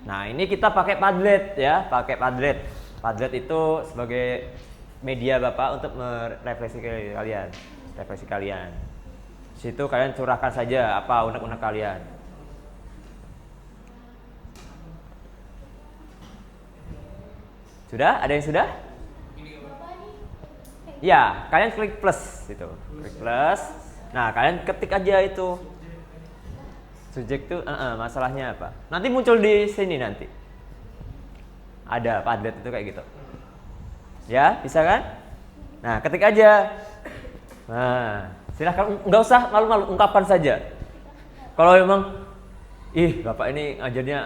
Speaker 1: Nah, ini kita pakai Padlet ya, pakai Padlet. Padlet itu sebagai media Bapak untuk merefleksi kalian. Refleksi kalian. Di situ kalian curahkan saja apa unek-unek kalian. Sudah? Ada yang sudah? Ya, kalian klik plus itu. Klik plus. Nah, kalian ketik aja itu. Subjek itu masalahnya apa? Nanti muncul di sini nanti. Ada Padlet itu kayak gitu. Ya, bisa kan? Nah, ketik aja. Nah, silahkan, nggak usah malu-malu, ungkapkan saja. Kalau memang, Bapak ini ngajarnya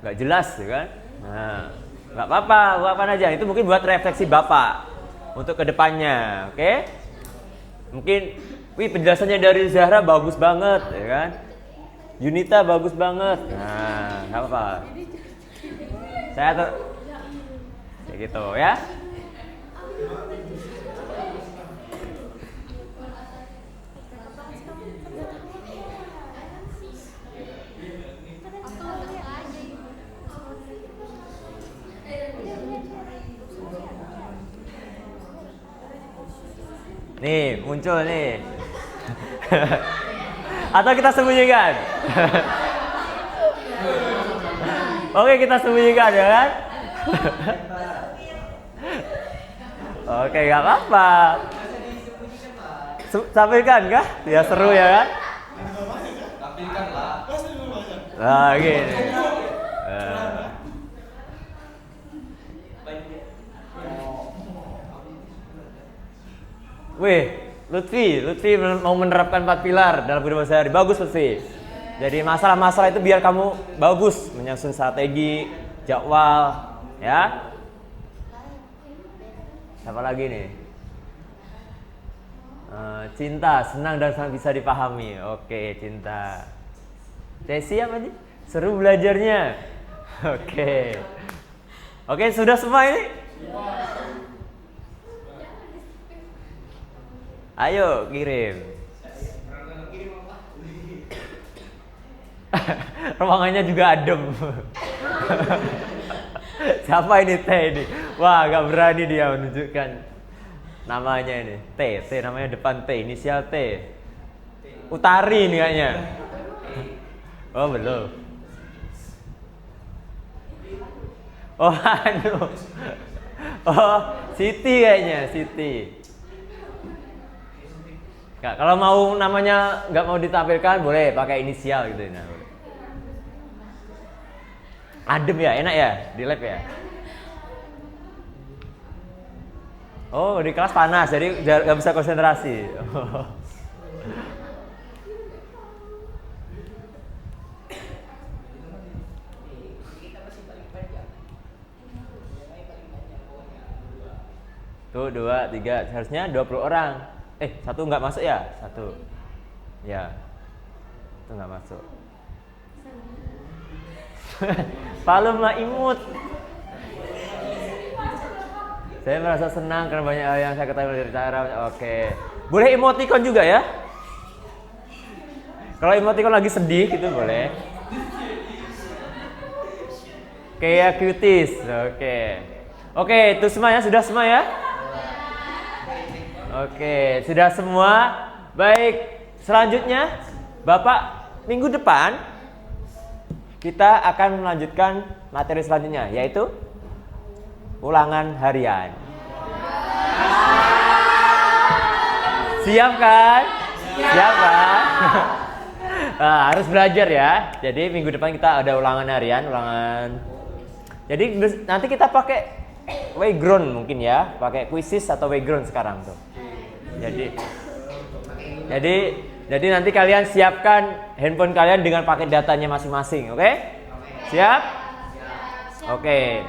Speaker 1: nggak jelas, ya kan? Nah, nggak apa-apa, ungkapkan aja. Itu mungkin buat refleksi Bapak untuk kedepannya, oke? Mungkin, penjelasannya dari Zahra bagus banget, ya kan? Yunita bagus banget. Nah, nggak apa-apa. Kayak gitu ya. Nih, muncul nih. Atau kita sembunyikan? Oke, kita sembunyikan ya kan? Oke, nggak apa-apa. Tampilkan kah? Ya seru ya kan?
Speaker 11: Tampilkan lah.
Speaker 1: Nah, gini. Lutfi mau menerapkan 4 pilar dalam kehidupan sehari. Bagus Lutfi. Jadi masalah-masalah itu biar kamu bagus menyusun strategi, jadwal, ya. Siapa lagi nih? Cinta, senang dan sangat bisa dipahami. Oke, Cinta. Desi apa nih? Seru belajarnya. Oke, sudah semua ini? Ayo kirim. Ruangannya juga adem. Siapa ini T ini? Wah, gak berani dia menunjukkan namanya ini. T namanya depan T, inisial T. Utari ini kayaknya. Oh, belum. Oh, aduh. Oh, Siti kayaknya, Siti. Nggak, kalau mau namanya nggak mau ditampilkan boleh pakai inisial gitu. Nah, adem ya, enak ya di lab ya. Oh, di kelas panas jadi nggak bisa konsentrasi. Tuh 2, 3, seharusnya 20 orang. 1 nggak masuk ya? 1. Ya. Itu nggak masuk. Palem imut. Saya merasa senang karena banyak hal yang saya ketahui dari cara. Oke. Boleh emoticon juga ya? Kalau emoticon lagi sedih gitu boleh. Kayak cuties. Oke, itu semua ya? Sudah semua ya? Oke, sudah semua. Baik, selanjutnya Bapak minggu depan kita akan melanjutkan materi selanjutnya, yaitu ulangan harian. Siap kan? Siap kan? Nah, harus belajar ya. Jadi minggu depan kita ada ulangan harian, Jadi nanti kita pakai Wayground mungkin ya, pakai Quizzes atau Wayground sekarang tuh. Jadi nanti kalian siapkan handphone kalian dengan paket datanya masing-masing, oke? Siap? Oke.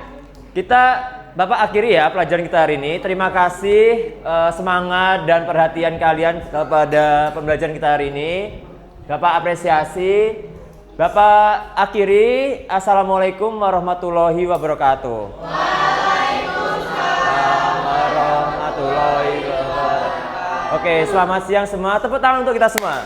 Speaker 1: Bapak akhiri ya pelajaran kita hari ini. Terima kasih semangat dan perhatian kalian kepada pembelajaran kita hari ini. Bapak apresiasi. Bapak akhiri. Assalamualaikum warahmatullahi wabarakatuh. Oke, selamat siang semua. Tepuk tangan untuk kita semua.